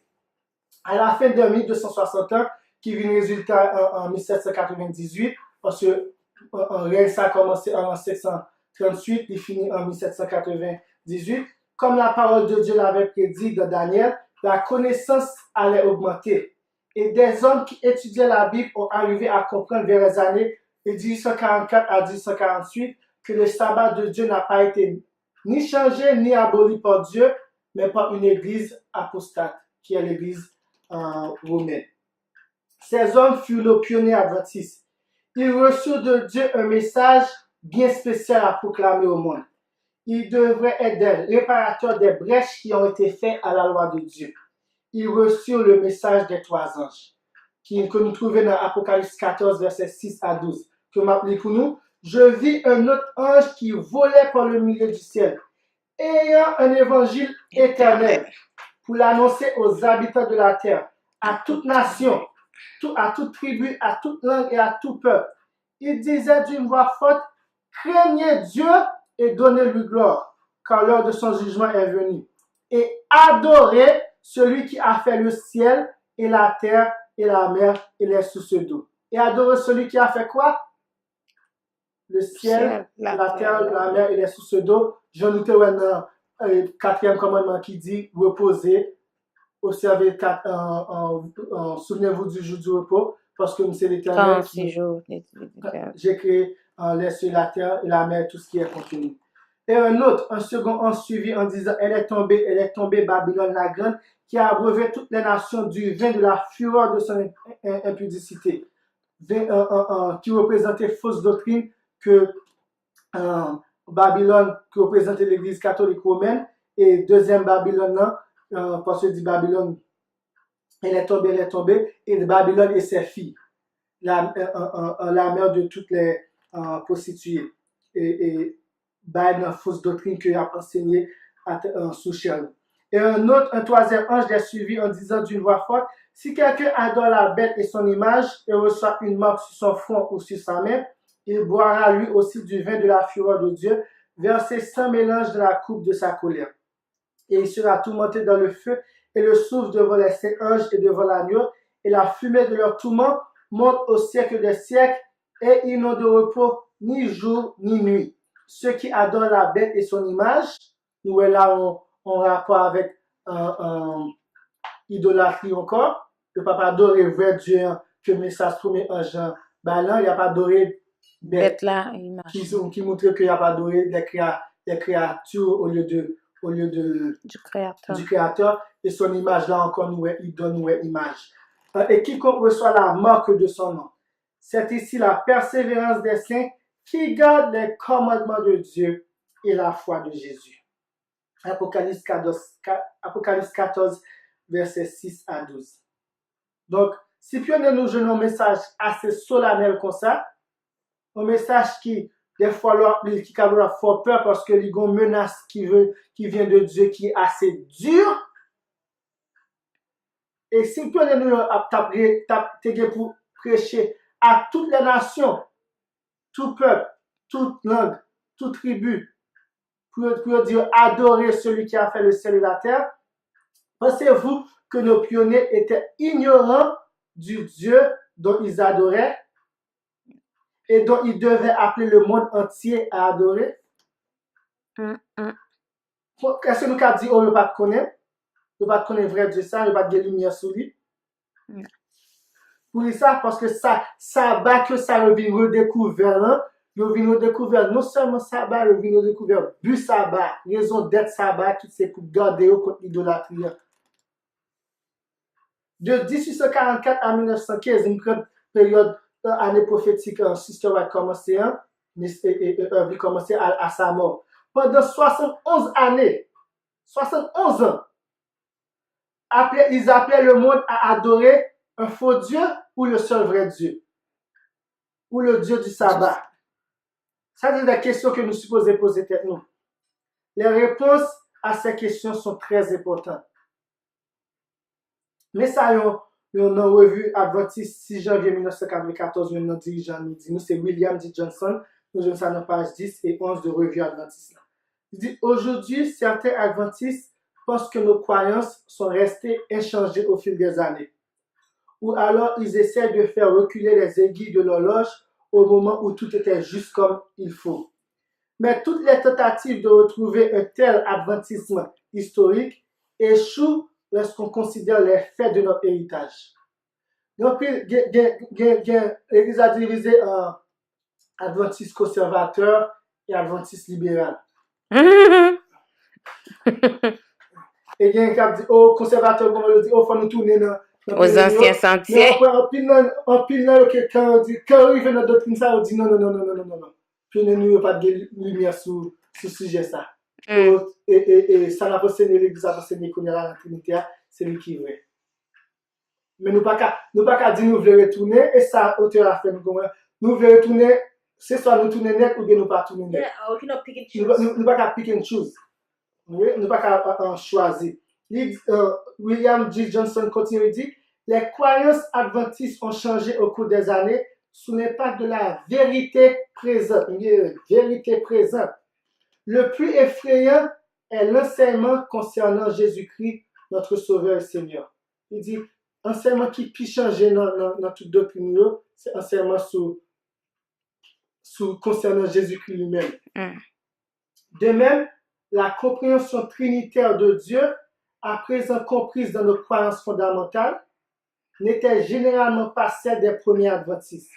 S1: À la fin de 1260 ans, qui vient résultat en 1798, parce que réel ça a commencé en 1738, il finit en 1798. Comme la parole de Dieu l'avait prédit dans Daniel, la connaissance allait augmenter. Et des hommes qui étudiaient la Bible ont arrivé à comprendre vers les années de 1844 à 1848 que le sabbat de Dieu n'a pas été ni changé ni aboli par Dieu, mais par une église apostate, qui est l'église romaine. Ces hommes furent nos pionniers adventistes. Ils reçurent de Dieu un message bien spécial à proclamer au monde. Ils devraient être des réparateurs des brèches qui ont été faites à la loi de Dieu. Ils reçurent le message des 3 anges, que nous trouvons dans Apocalypse 14, versets 6 à 12. Que m'appelez pour nous? Je vis un autre ange qui volait par le milieu du ciel, ayant un évangile éternel pour l'annoncer aux habitants de la terre, à toute nation, à toute tribu, à toute langue et à tout peuple. Il disait d'une voix forte, craignez Dieu et donnez-lui gloire, car l'heure de son jugement est venue. Et adorez celui qui a fait le ciel et la terre et la mer et les sources d'eau. Et adorez celui qui a fait quoi? Le ciel, la terre, la mer et les sources d'eau. Je note dans le 4e commandement qui dit reposez, observez, souvenez-vous du jour du repos, parce que c'est l'Éternel qui j'ai créé les cieux, la terre et la mer, tout ce qui est contenu. Et un second ange suivi en disant elle est tombée Babylone la grande, qui a abreuvé toutes les nations du vin de la fureur de son impudicité. qui représentait fausse doctrine que Babylone, qui représentait l'église catholique romaine, et deuxième Babylone, parce que dit Babylone, elle est tombée, et Babylone et ses filles, la mère de toutes les prostituées. Et une fausse doctrine qu'il a enseignée sous Sherlock. Et un troisième ange l'a suivi en disant d'une voix forte, si quelqu'un adore la bête et son image et reçoit une marque sur son front ou sur sa main, il boira lui aussi du vin de la fureur de Dieu, versé sans mélange dans la coupe de sa colère. Et il sera tourmenté dans le feu et le souffle devant les saints anges et devant l'agneau, et la fumée de leur tourment monte au siècle des siècles, et ils n'ont de repos ni jour ni nuit. Ceux qui adorent la bête et son image, nous est là en rapport avec idolâtrie encore. Il ne peut pas adorer vrai Dieu que le message premier en Jean. Ben là, il n'y a pas adoré bête
S3: là,
S1: qui montre qu'il n'y a pas adoré des créatures au lieu du créateur. Et son image là encore, il donne une image. Et quiconque reçoit la marque de son nom. C'est ici la persévérance des saints qui gardent les commandements de Dieu et la foi de Jésus. Apocalypse 14, versets 6 à 12. Donc, si puis on nous donne un message assez solennel comme ça, un message qui, des fois, qui a fort peur parce que il y a une menace qui vient de Dieu qui est assez dure. Et si puis on nous taper pour prêcher à toutes les nations, tout peuple, toute langue, toute tribu, pour dire adorer celui qui a fait le ciel et la terre, pensez-vous que nos pionniers étaient ignorants du Dieu dont ils adoraient et dont ils devaient appeler le monde entier à adorer? Est-ce que nous avons dit, oh, nous ne connaissons pas vrai Dieu, ça, nous ne connaissons pas de lumière sur lui? Pour ça, parce que ça bat que ça revient redécouvert, là. Le vin redécouvert, non seulement sabbat, le vin redécouvert, bu sabbat, raison d'être sabbat, qui c'est pour garder contre l'idolâtrie. De 1844 à 1915, une période, année prophétique, un système va commencer, va commencer à sa mort. Pendant 71 années, 71 ans, ils appelaient le monde à adorer un faux Dieu ou le seul vrai Dieu, ou le Dieu du sabbat. Ça, c'est des questions que nous supposons poser tête nous. Les réponses à ces questions sont très importantes. Mais ça, on a revu Adventiste 6 janvier 1994, un dirigeant nous dit, nous c'est William D. Johnson, nous avons ça dans page 10 et 11 de revue Adventiste. Il dit, aujourd'hui, certains Adventistes pensent que nos croyances sont restées inchangées au fil des années. Ou alors, ils essaient de faire reculer les aiguilles de l'horloge au moment où tout était juste comme il faut. Mais toutes les tentatives de retrouver un tel adventisme historique échouent lorsqu'on considère les faits de notre héritage. Donc, l'Église a divisé en adventiste conservateur et adventiste libéral. Et il y a un qui a dit, oh, conservateur, comme on le dit, oh, il faut nous tourner
S3: aux anciens sentiers.
S1: Mais en pile, quand il vient dans d'autres doctrine, ça, on dit non. Puis nous, pas de lumière sur ce sujet, ça. Et ça n'a pas enseigné l'Église, a enseigné qu'on est là la Trinité, c'est lui qui est vrai. Mais nous pas qu'à dire nous voulons retourner, et ça, auteur a fait nous comment. Nous voulons retourner, c'est soit nous tourner net ou bien nous pas tourner net. Nous pas qu'à pick and choose. Nous pas qu'à choisir. William G. Johnson continue et dit, les croyances adventistes ont changé au cours des années sous l'impact de la vérité présente. Le plus effrayant est l'enseignement concernant Jésus-Christ, notre Sauveur et Seigneur. Il dit, enseignement qui peut changer dans toute doctrine, c'est enseignement concernant Jésus-Christ lui-même. De même, la compréhension trinitaire de Dieu, à présent comprise dans nos croyances fondamentales, n'était généralement pas celle des premiers adventistes.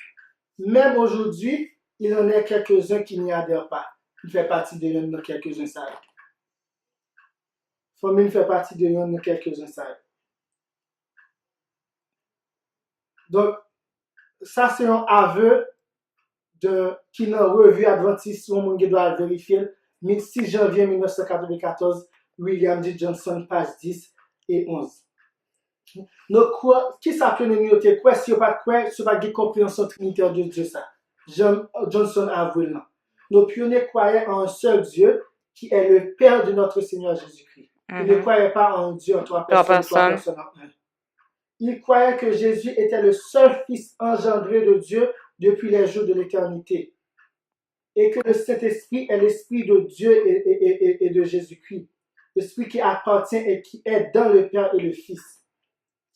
S1: Même aujourd'hui, il en est quelques-uns qui n'y adhèrent pas. Il fait partie de l'un de quelques-uns ça. Famille fait partie de l'un de quelques-uns ça. Donc, ça c'est un aveu qui dans revue adventiste, on monde doit vérifier. 6 janvier 1994, William D. Johnson, page 10 et 11. Donc, qui s'appelle nous te quoi si on pas quoi, si pas de compréhension trinitaire de Dieu ça. Johnson avoué là. Nos pionniers croyaient en un seul Dieu qui est le Père de notre Seigneur Jésus-Christ. Ils ne croyaient pas en Dieu en trois personnes en un. Ils croyaient que Jésus était le seul Fils engendré de Dieu depuis les jours de l'éternité. Et que le Saint-Esprit est l'Esprit de Dieu et de Jésus-Christ. L'Esprit qui appartient et qui est dans le Père et le Fils.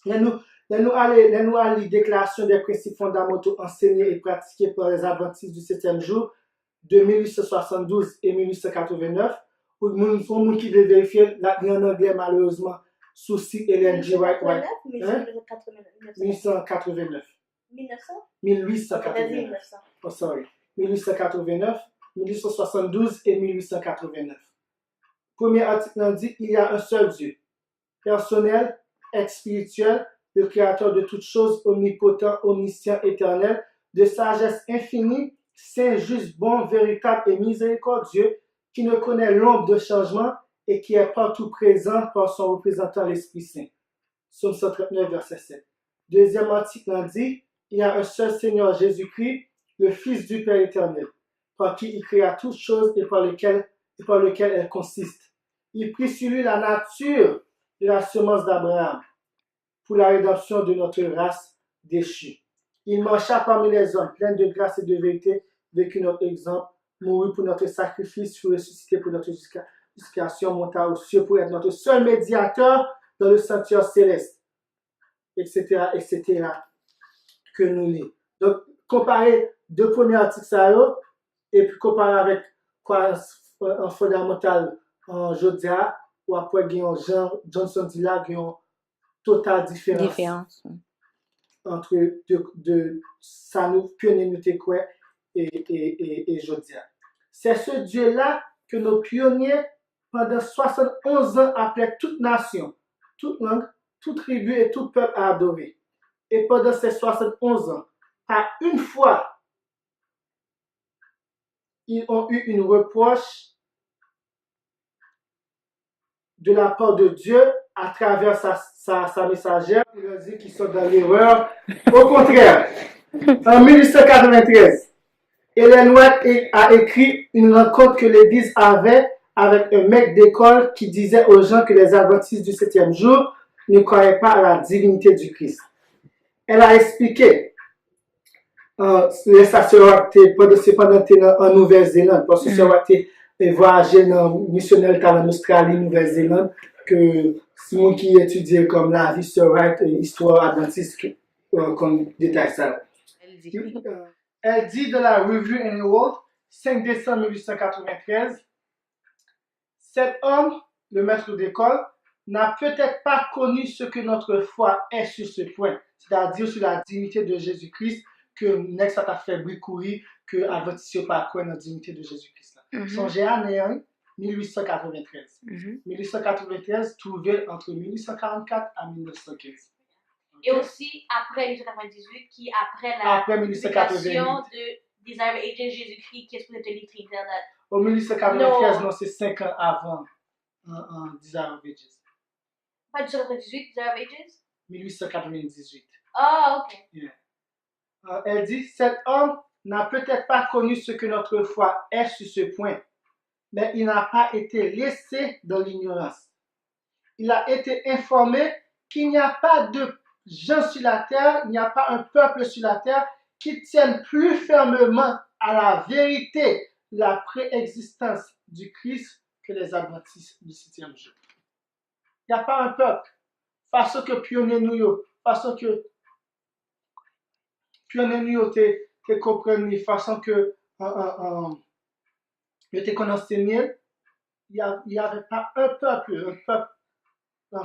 S1: Nous allons les déclarations des principes fondamentaux enseignés et pratiqués par les adventistes du 7e jour de 1872 et 1889. Pour les gens qui veulent vérifier, en anglais, malheureusement, sous site Ellen G. White. 1889. 1889. Oh, sorry. 1889, 1872 et 1889. Premier article dit il y a un seul Dieu, personnel, spirituel, le créateur de toutes choses, omnipotent, omniscient, éternel, de sagesse infinie, saint, juste, bon, véritable et miséricordieux, qui ne connaît l'ombre de changement et qui est partout présent par son représentant l'Esprit Saint. Psaume 139, verset 7. Deuxième article dit il y a un seul Seigneur Jésus-Christ, le Fils du Père éternel, par qui il créa toutes choses et par lequel elles consistent. Il prit sur lui la nature de la semence d'Abraham pour la rédemption de notre race déchue. Il marcha parmi les hommes, plein de grâce et de vérité, vécut notre exemple, mourut pour notre sacrifice, fut ressuscité pour notre justification, monta aux cieux pour être notre seul médiateur dans le sanctuaire céleste, etc., etc., que nous lisons. Donc, comparer deux premiers articles ça et puis comparer avec quoi en fondamental en Jodia ou après Jean Johnson dit là qu'il y a une totale différence entre de ça nous pionniers nous quoi et Jodia. C'est ce Dieu là que nos pionniers pendant 71 ans appelaient toute nation, toute langue, toute tribu et tout peuple à adorer. Et pendant ces 71 ans, pas une fois, ils ont eu une reproche de la part de Dieu à travers sa messagère. Il leur dit qu'ils sont dans l'erreur. Au contraire, en 1893, Ellen White a écrit une rencontre que l'Église avait avec un mec d'école qui disait aux gens que les adventistes du 7e jour ne croyaient pas à la divinité du Christ. Elle a expliqué les sacerdotes pendant en Nouvelle-Zélande, parce que sacerdotes voyager dans missionnaire en Australie, Nouvelle-Zélande, que c'est moi qui étudie comme la vie sur Wright et histoire adventiste comme détail ça. Elle dit dans la Review and World, 5 décembre 1893, cet homme, le maître d'école, n'a peut-être pas connu ce que notre foi est sur ce point, c'est-à-dire sur la dignité de Jésus-Christ, que Nex a fait bricourir, que Adventiste pas croire dans la dignité de Jésus-Christ. Songez à 1893. 1893, trouvé entre 1844 à 1915.
S2: Et aussi après 1898, qui après la publication de Desire of Ages, Jésus-Christ, qui est supposé être l'écrivain.
S1: Au 1893, non, c'est 5 ans avant Desire of Ages.
S2: Pas 1898, Desire of Ages?
S1: 1898.
S2: Ah, ok.
S1: Yeah. Elle dit, cet homme n'a peut-être pas connu ce que notre foi est sur ce point, mais il n'a pas été laissé dans l'ignorance. Il a été informé qu'il n'y a pas de gens sur la terre, il n'y a pas un peuple sur la terre qui tienne plus fermement à la vérité de la préexistence du Christ que les adventistes du 7e jour. Il n'y a pas un peuple, parce que pionnier nous, parce que pionnier nous te comprendre, façon que je te connaissais, il n'y avait pas un peuple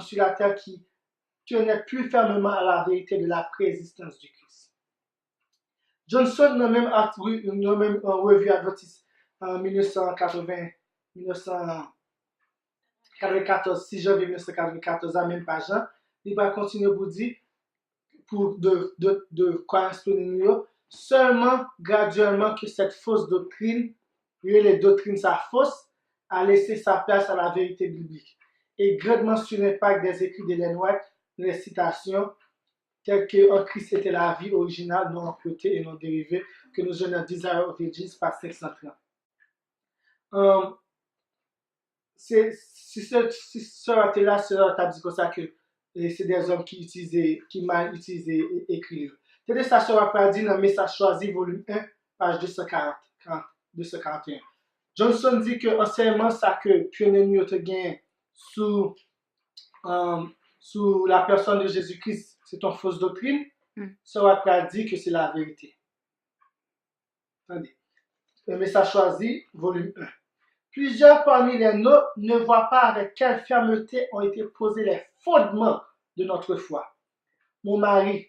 S1: sur la terre qui tenait plus fermement à la vérité de la préexistence du Christ. Johnson n'a même revue adventiste en 1994, 6 janvier 1994, à même page, il va continuer pour dire de croyance nous, seulement graduellement que cette fausse doctrine, les doctrines sa fausse, a laissé sa place à la vérité biblique. Et grandement sur l'impact des écrits d'Ellen White, les citations telles que en Christ était la vie originale, non empruntée et non dérivée, que nous jeunes Desire of Ages par 530. Si ce là, cela dit comme ça que c'est des hommes qui mal utilisé écrit. C'est ça sera pas dit dans Message choisi, volume 1, page 241. Johnson dit que enseignement ça que pionnier nous te gagne sous la personne de Jésus-Christ, c'est une fausse doctrine. Ça va pas dire que c'est la vérité. Attendez. Le Message choisi, volume 1. Plusieurs parmi les nôtres ne voient pas avec quelle fermeté ont été posés les fondements de notre foi. Mon mari,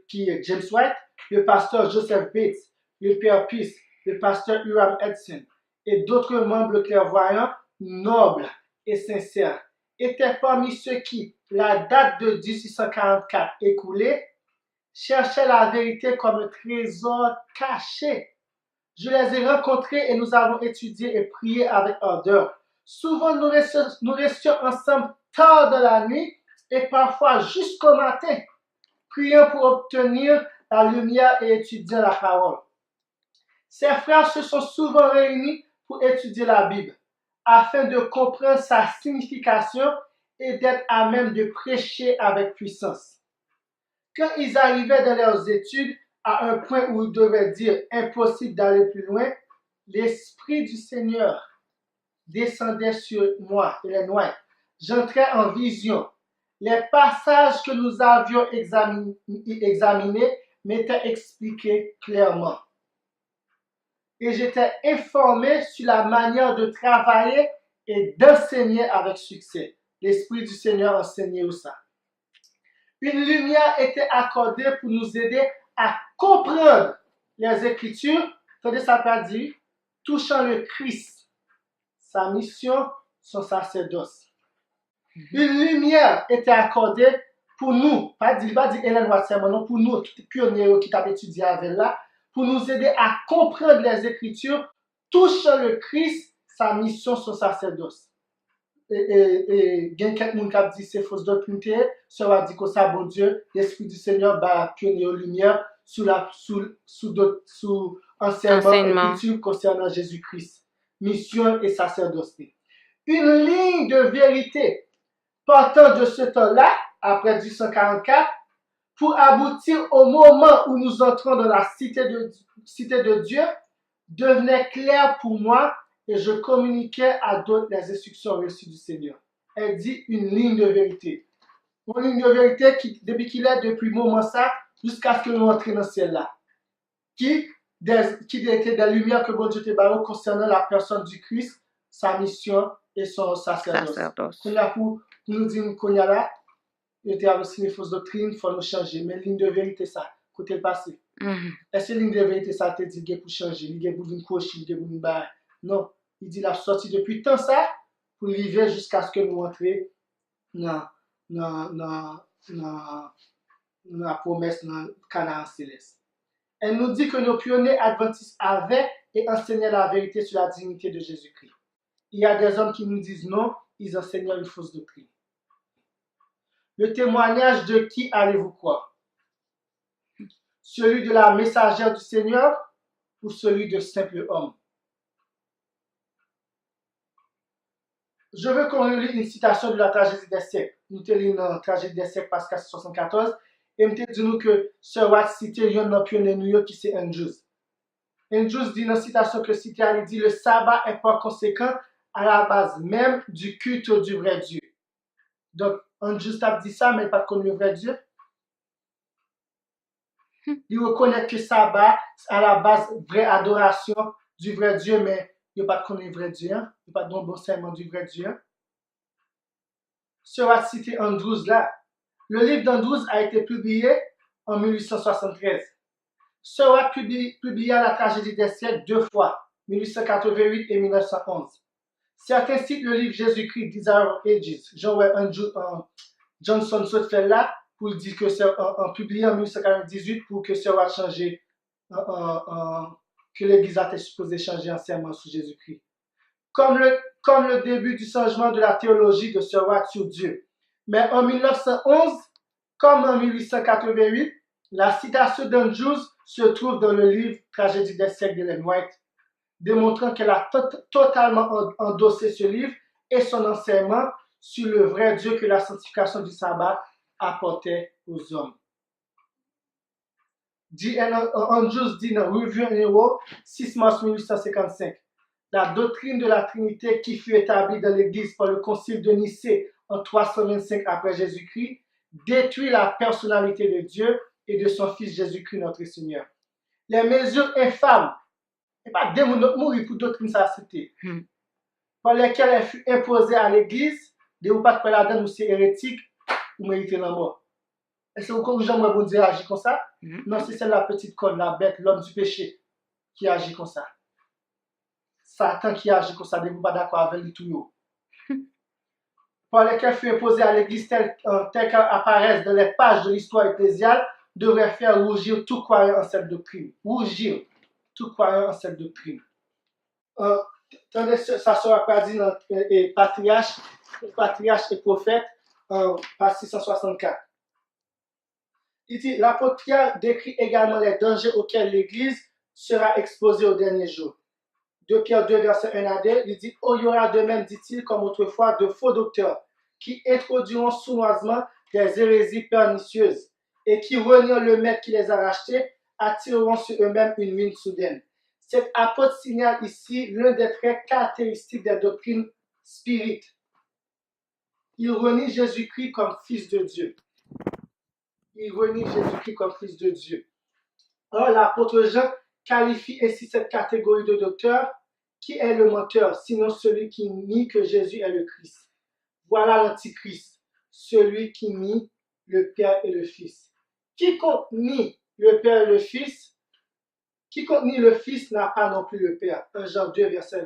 S1: qui est James White, le pasteur Joseph Bates, le père Peace, le pasteur Hiram Edson et d'autres membres clairvoyants, nobles et sincères, étaient parmi ceux qui, la date de 1844 écoulée, cherchaient la vérité comme un trésor caché. Je les ai rencontrés et nous avons étudié et prié avec ardeur. Souvent, nous restions ensemble tard dans la nuit et parfois jusqu'au matin, priant pour obtenir la lumière et étudiant la parole. Ces frères se sont souvent réunis pour étudier la Bible, afin de comprendre sa signification et d'être à même de prêcher avec puissance. Quand ils arrivaient dans leurs études, à un point où ils devaient dire impossible d'aller plus loin, l'Esprit du Seigneur descendait sur moi, Ellen White. J'entrais en vision. Les passages que nous avions examinés m'étaient expliqués clairement. Et j'étais informé sur la manière de travailler et d'enseigner avec succès. L'Esprit du Seigneur enseignait ça. Une lumière était accordée pour nous aider à comprendre les Écritures, attendez ça pas dit, touchant le Christ, sa mission, son sacerdoce. Une lumière était accordée pour nous, pas dit Ellen White, non, pour nous, pionniers qui t'ont étudié avec là, pour nous aider à comprendre les Écritures, touchant le Christ, sa mission, son sacerdoce. Et il y a quelqu'un qui a dit c'est fausse doctrine, ça va dire que ça, bon Dieu, l'Esprit du Seigneur va pionner aux lumières sous enseignement et culture concernant Jésus-Christ, mission et sacerdoce. Une ligne de vérité partant de ce temps-là, après 1844, pour aboutir au moment où nous entrons dans la cité de Dieu, devenait claire pour moi. Et je communiquais à d'autres les instructions reçues du Seigneur. Elle dit une ligne de vérité. Une ligne de vérité qui, depuis le moment ça, jusqu'à ce que nous entrions dans ce ciel-là. Qui était des lumières que bon Dieu te barre concernant la personne du Christ, sa mission et son sacerdoce. Qu'on a pour nous dire qu'on y a là, il était aussi une fausse doctrine, il faut nous changer. Mais ligne de vérité ça, côté le passé. Est-ce que ligne de vérité ça te dit pour changer, il y a pour une coche, il y a pour une barre. Non, il dit la sortie depuis tant ça pour vivre jusqu'à ce que nous entrions dans la promesse dans le Canaan céleste. Elle nous dit que nos pionniers adventistes avaient et enseignaient la vérité sur la dignité de Jésus-Christ. Il y a des hommes qui nous disent non, ils enseignaient une fausse doctrine. Le témoignage de qui allez-vous croire? Celui de la messagère du Seigneur ou celui de simple homme? Je veux qu'on relie une citation de la tragédie des siècles. Nous te lisons la tragédie des siècles, page 474, et nous te disons que Sir Watt cite un pionnier New York qui c'est Andrews. Andrews dit dans la citation que cité, il dit le sabbat est par conséquent à la base même du culte du vrai Dieu. Donc, Andrews a dit ça, mais il n'a pas connu le vrai Dieu. Il reconnaît que sabbat à la base vraie adoration du vrai Dieu, mais il n'y a pas de connaître le vrai Dieu, il n'y a pas de bon enseignement du vrai Dieu. Sera cité Andrews là. Le livre d'Andrews a été publié en 1873. Sera publié la tragédie des siècles 2 fois, 1888 et 1911. Certains citent le livre Jésus-Christ, Desire of Ages, Johnson Sotfeld là, pour dire que c'est publié en 1898 pour que ça va changer, que l'Église a été supposée changer en serment sous Jésus-Christ. Comme le début du changement de la théologie de Sir White sur Dieu. Mais en 1911, comme en 1888, la citation d'Andrews se trouve dans le livre Tragédie des siècles d'Ellen White, démontrant qu'elle a totalement endossé ce livre et son enseignement sur le vrai Dieu que la sanctification du sabbat apportait aux hommes. Andrews dit dans Review and Herald, 6 mars 1855, la doctrine de la Trinité qui fut établie dans l'Église par le Concile de Nicée en 325 après Jésus-Christ détruit la personnalité de Dieu et de son Fils Jésus-Christ notre Seigneur. Les mesures infâmes, et pas des mourir pour doctrine ça c'était, par lesquelles elle fut imposée à l'Église, de vous pas de la donne ou c'est hérétique, ou méritez la mort. Est-ce que vous comprenez moi bon Dieu agit comme ça? Non, c'est la petite conne, la bête, l'homme du péché qui agit comme ça. Satan qui agit comme ça, de vous pas d'accord avec lui tout. Par lesquelles fut imposée à l'Église telle qu'apparaissent dans les pages de l'histoire ecclésiale, devrait faire rougir tout croyant en cette doctrine. Rougir tout croyant en cette doctrine. Ça sera pas dit dans Patriarche et Prophète, page 664. Il dit, l'apôtre Pierre décrit également les dangers auxquels l'Église sera exposée au dernier jour. 2 Pierre 2, verset 1 à 2, il dit, il y aura de même, dit-il, comme autrefois, de faux docteurs qui introduiront sournoisement des hérésies pernicieuses et qui, reniant le maître qui les a rachetés, attireront sur eux-mêmes une ruine soudaine. Cet apôtre signale ici l'un des traits caractéristiques des doctrines spirites. Il renie Jésus-Christ comme Fils de Dieu. Il renie Jésus-Christ comme Fils de Dieu. Alors, l'apôtre Jean qualifie ainsi cette catégorie de docteurs qui est le menteur, sinon celui qui nie que Jésus est le Christ. Voilà l'antichrist, celui qui nie le Père et le Fils. Quiconque nie le Père et le Fils, quiconque nie le Fils n'a pas non plus le Père. 1 Jean 2, verset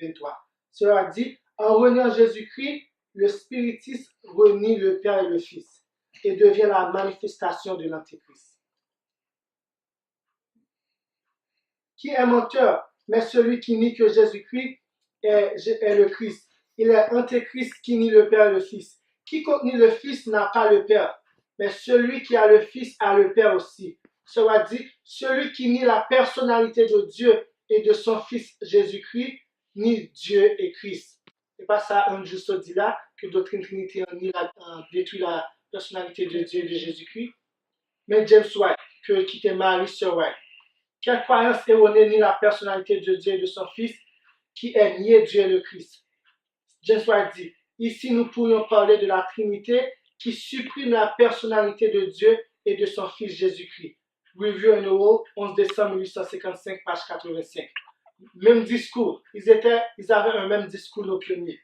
S1: 22-23. Cela dit, en reniant Jésus-Christ, le spiritisme renie le Père et le Fils et devient la manifestation de l'antichrist. Qui est menteur? Mais celui qui nie que Jésus-Christ est le Christ. Il est antéchrist qui nie le Père et le Fils. Quiconque nie le Fils n'a pas le Père. Mais celui qui a le Fils a le Père aussi. Cela dit, celui qui nie la personnalité de Dieu et de son Fils Jésus-Christ nie Dieu et Christ. C'est pas ça, Andrews dit là, que doctrine Trinité détruit la personnalité de Dieu et de Jésus-Christ. Mais James White, qui était marié sur White, quelle croyance erronée nie la personnalité de Dieu et de son Fils, qui est nié Dieu et le Christ. James White dit, ici nous pourrions parler de la Trinité qui supprime la personnalité de Dieu et de son Fils Jésus-Christ. Review and Herald, 11 décembre 1855, page 85. Même discours, ils avaient un même discours nos pionniers.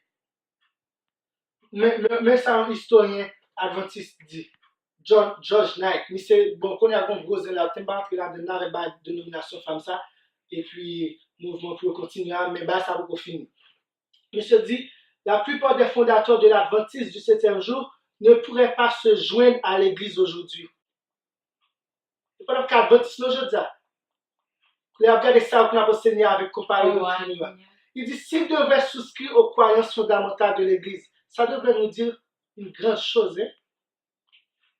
S1: Mais ça un historien adventiste dit, George Knight, mais c'est bon qu'on a un gros là, t'es pas là de la dénomination femme ça, et puis mouvement pour continuer, mais bah ça va pas finir. Monsieur dit, la plupart des fondateurs de l'Adventiste du 7e jour ne pourraient pas se joindre à l'Église aujourd'hui. C'est pas le cas d'Adventiste aujourd'hui. Vous regardez ça, vous avez enseigné avec comparé de il dit, s'il devait souscrire aux croyances fondamentales de l'Église, ça devrait nous dire une grande chose. Hein?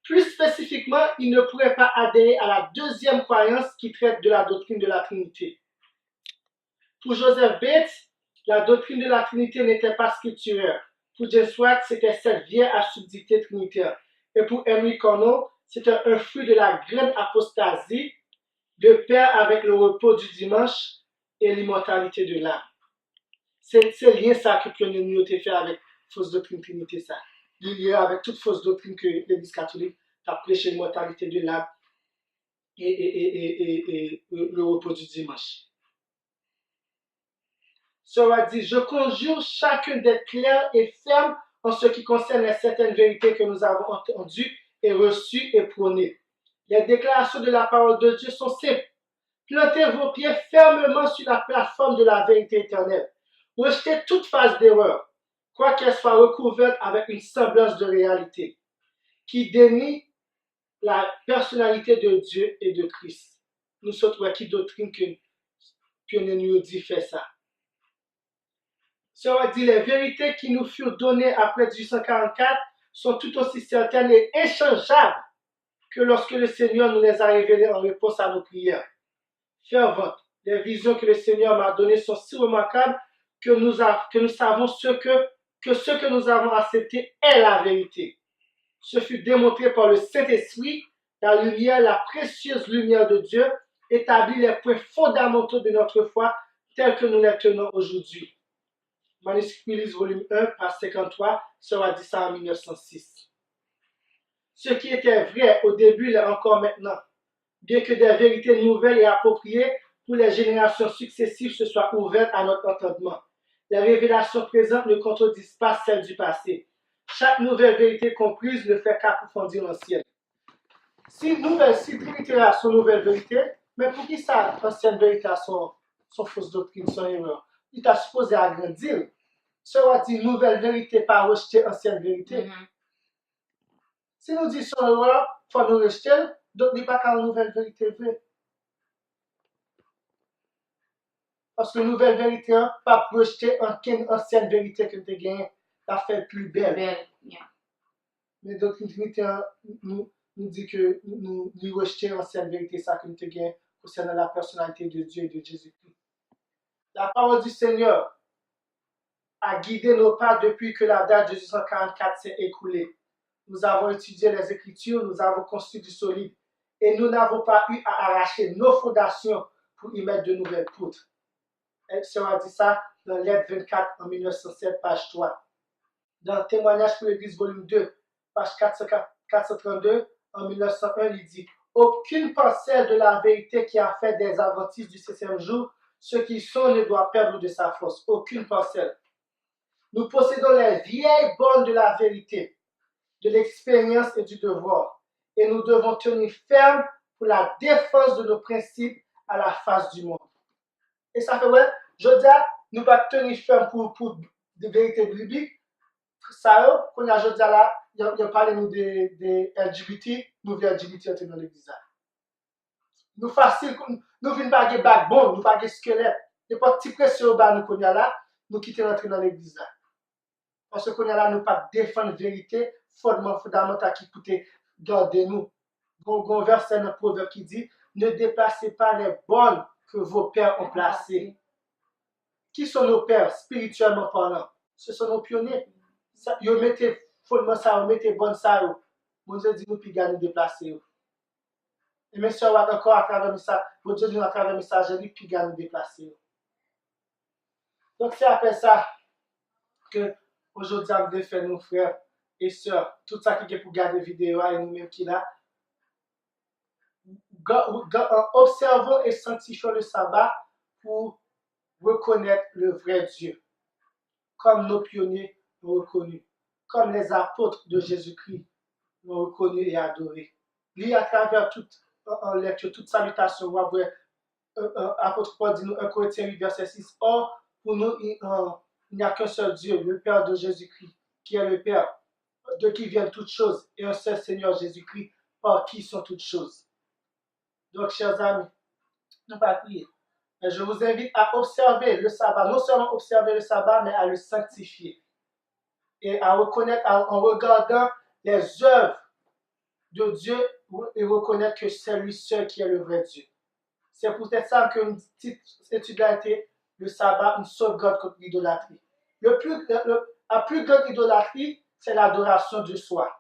S1: Plus spécifiquement, il ne pourrait pas adhérer à la deuxième croyance qui traite de la doctrine de la Trinité. Pour Joseph Bates, la doctrine de la Trinité n'était pas scripturaire. Pour James White, c'était cette vieille absurdité trinitaire. Et pour Henry Cornell, c'était un fruit de la grande apostasie de pair avec le repos du dimanche et l'immortalité de l'âme. C'est lien ça que Pionnier a fait avec fausse doctrine Trinité ça. Lié avec toute fausse doctrine que l'Église catholique a prêché l'immortalité de l'âme et le repos du dimanche. Cela dit, je conjure chacun d'être clair et ferme en ce qui concerne les certaines vérités que nous avons entendues et reçues et prônées. Les déclarations de la parole de Dieu sont simples. Plantez vos pieds fermement sur la plateforme de la vérité éternelle. Rejetez toute phase d'erreur, quoiqu'elle soit recouverte avec une semblance de réalité. qui dénie la personnalité de Dieu et de Christ. Nous sommes qui doctrine que nous dit fait ça. Ça veut dire les vérités qui nous furent données après 1844 sont tout aussi certaines et inchangeables que lorsque le Seigneur nous les a révélées en réponse à nos prières ferventes. Les visions que le Seigneur m'a données sont si remarquables que nous savons que ce que nous avons accepté est la vérité. Ce fut démontré par le Saint-Esprit, la lumière, la précieuse lumière de Dieu, établit les points fondamentaux de notre foi tels que nous les tenons aujourd'hui. Manuscrit Ulysse, volume 1, page 53, sera dit ça en 1906. Ce qui était vrai au début l'est encore maintenant, bien que des vérités nouvelles et appropriées pour les générations successives se soient ouvertes à notre entendement. Les révélations présentes ne contredisent pas celles du passé. Chaque nouvelle vérité comprise ne fait qu'approfondir l'ancienne. Si Trinité sont nouvelles vérités, mais pour qui ça, l'ancienne vérité sont fausses doctrines, sont erreurs? Il t'a supposé agrandir. Cela dit nouvelle vérité, pas rejeter ancienne vérité. Si nous disons erreur, il faut nous rejeter, donc il n'y a pas qu'une nouvelle vérité vraie. Parce que nouvelle vérité, pas projeter aucune ancienne vérité que tu as gagnée, la fait plus belle. Mais doctrine Trinité nous dit que nous rejetons l'ancienne vérité, ça que nous avons gagné concernant la personnalité de Dieu et de Jésus-Christ. La parole du Seigneur a guidé nos pas depuis que la date de 1844 s'est écoulée. Nous avons étudié les Écritures, nous avons construit du solide et nous n'avons pas eu à arracher nos fondations pour y mettre de nouvelles poutres. Elle sera dit ça dans Lettre 24 en 1907, page 3. Dans Témoignage pour l'Église, volume 2, page 432, en 1901, il dit « Aucune parcelle de la vérité qui a fait des adventistes du 7e jour, ceux qui sont ne doit perdre de sa force. Aucune parcelle. Nous possédons les vieilles bornes de la vérité, de l'expérience et du devoir, et nous devons tenir ferme pour la défense de nos principes à la face du monde. » Et ça fait, ouais, je dis, nous ne pas tenir ferme pour des vérités bibliques. Ça, quand je dis là, il y a parlé nous de LGBT, nous venons LGBT dans l'église. Nous facile, nous venons pas de backbone, nous pas de squelette. Et pas de petit pression bas nous connaissons là, nous quittons l'entrée dans l'église. Parce que là, nous pas défendre la vérité, fondamental qui peut garder nous. Bon verset dans le proverbe qui dit, ne déplacez pas les bornes que vos pères ont placées. Qui sont nos pères, spirituellement parlant? Ce sont nos pionniers. Ils mettent fondement ça, ils mettent bonne ça. Mon Dieu dit nous puis nous déplacer. Et mes soeurs, encore à travers le message, mon Dieu dit à travers le message, nous puis nous déplacer. Donc c'est après ça que aujourd'hui, on veut faire nos frères et sœurs, tout ça qui est pour garder vidéo et nous-mêmes qui là, observons et sanctifions le sabbat pour reconnaître le vrai Dieu, comme nos pionniers l'ont reconnu, comme les apôtres de Jésus-Christ l'ont reconnu et adoré. Lui, à travers toute lecture, toute salutation, apôtre Paul dit nous 1 Corinthiens 8, verset 6, or, pour nous, il n'y a qu'un seul Dieu, le Père de Jésus-Christ, qui est le Père, de qui viennent toutes choses, et un seul Seigneur Jésus-Christ, par qui sont toutes choses. Donc, chers amis, nous pas prier. Mais je vous invite à observer le sabbat, non seulement observer le sabbat, mais à le sanctifier. Et à reconnaître, en regardant les œuvres de Dieu, et reconnaître que c'est lui seul qui est le vrai Dieu. C'est peut-être ça qu'une petite étude a été le sabbat, une sauvegarde contre l'idolâtrie. La plus grande idolâtrie, c'est l'adoration de soi.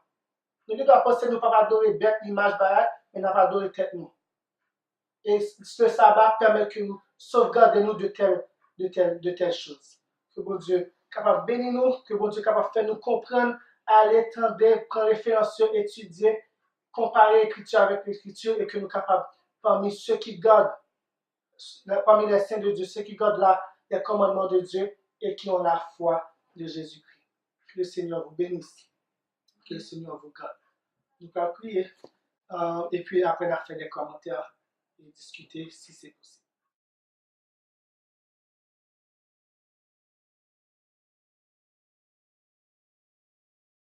S1: Nous ne devons pas nous pas adorer bête, image, barrage, mais nous pas adorer tête nous. Et ce sabbat permet que nous sauvegardions de telles choses. Que bon Dieu capable de bénir nous, que bon Dieu capable de faire nous comprendre, aller tendre, prendre référence, étudier, comparer l'écriture avec l'écriture et que nous capables, parmi ceux qui gardent, parmi les saints de Dieu, ceux qui gardent les commandements de Dieu et qui ont la foi de Jésus-Christ. Que le Seigneur vous bénisse. Que le Seigneur vous garde. Nous allons prier et puis après on a fait des commentaires et discuter si c'est possible.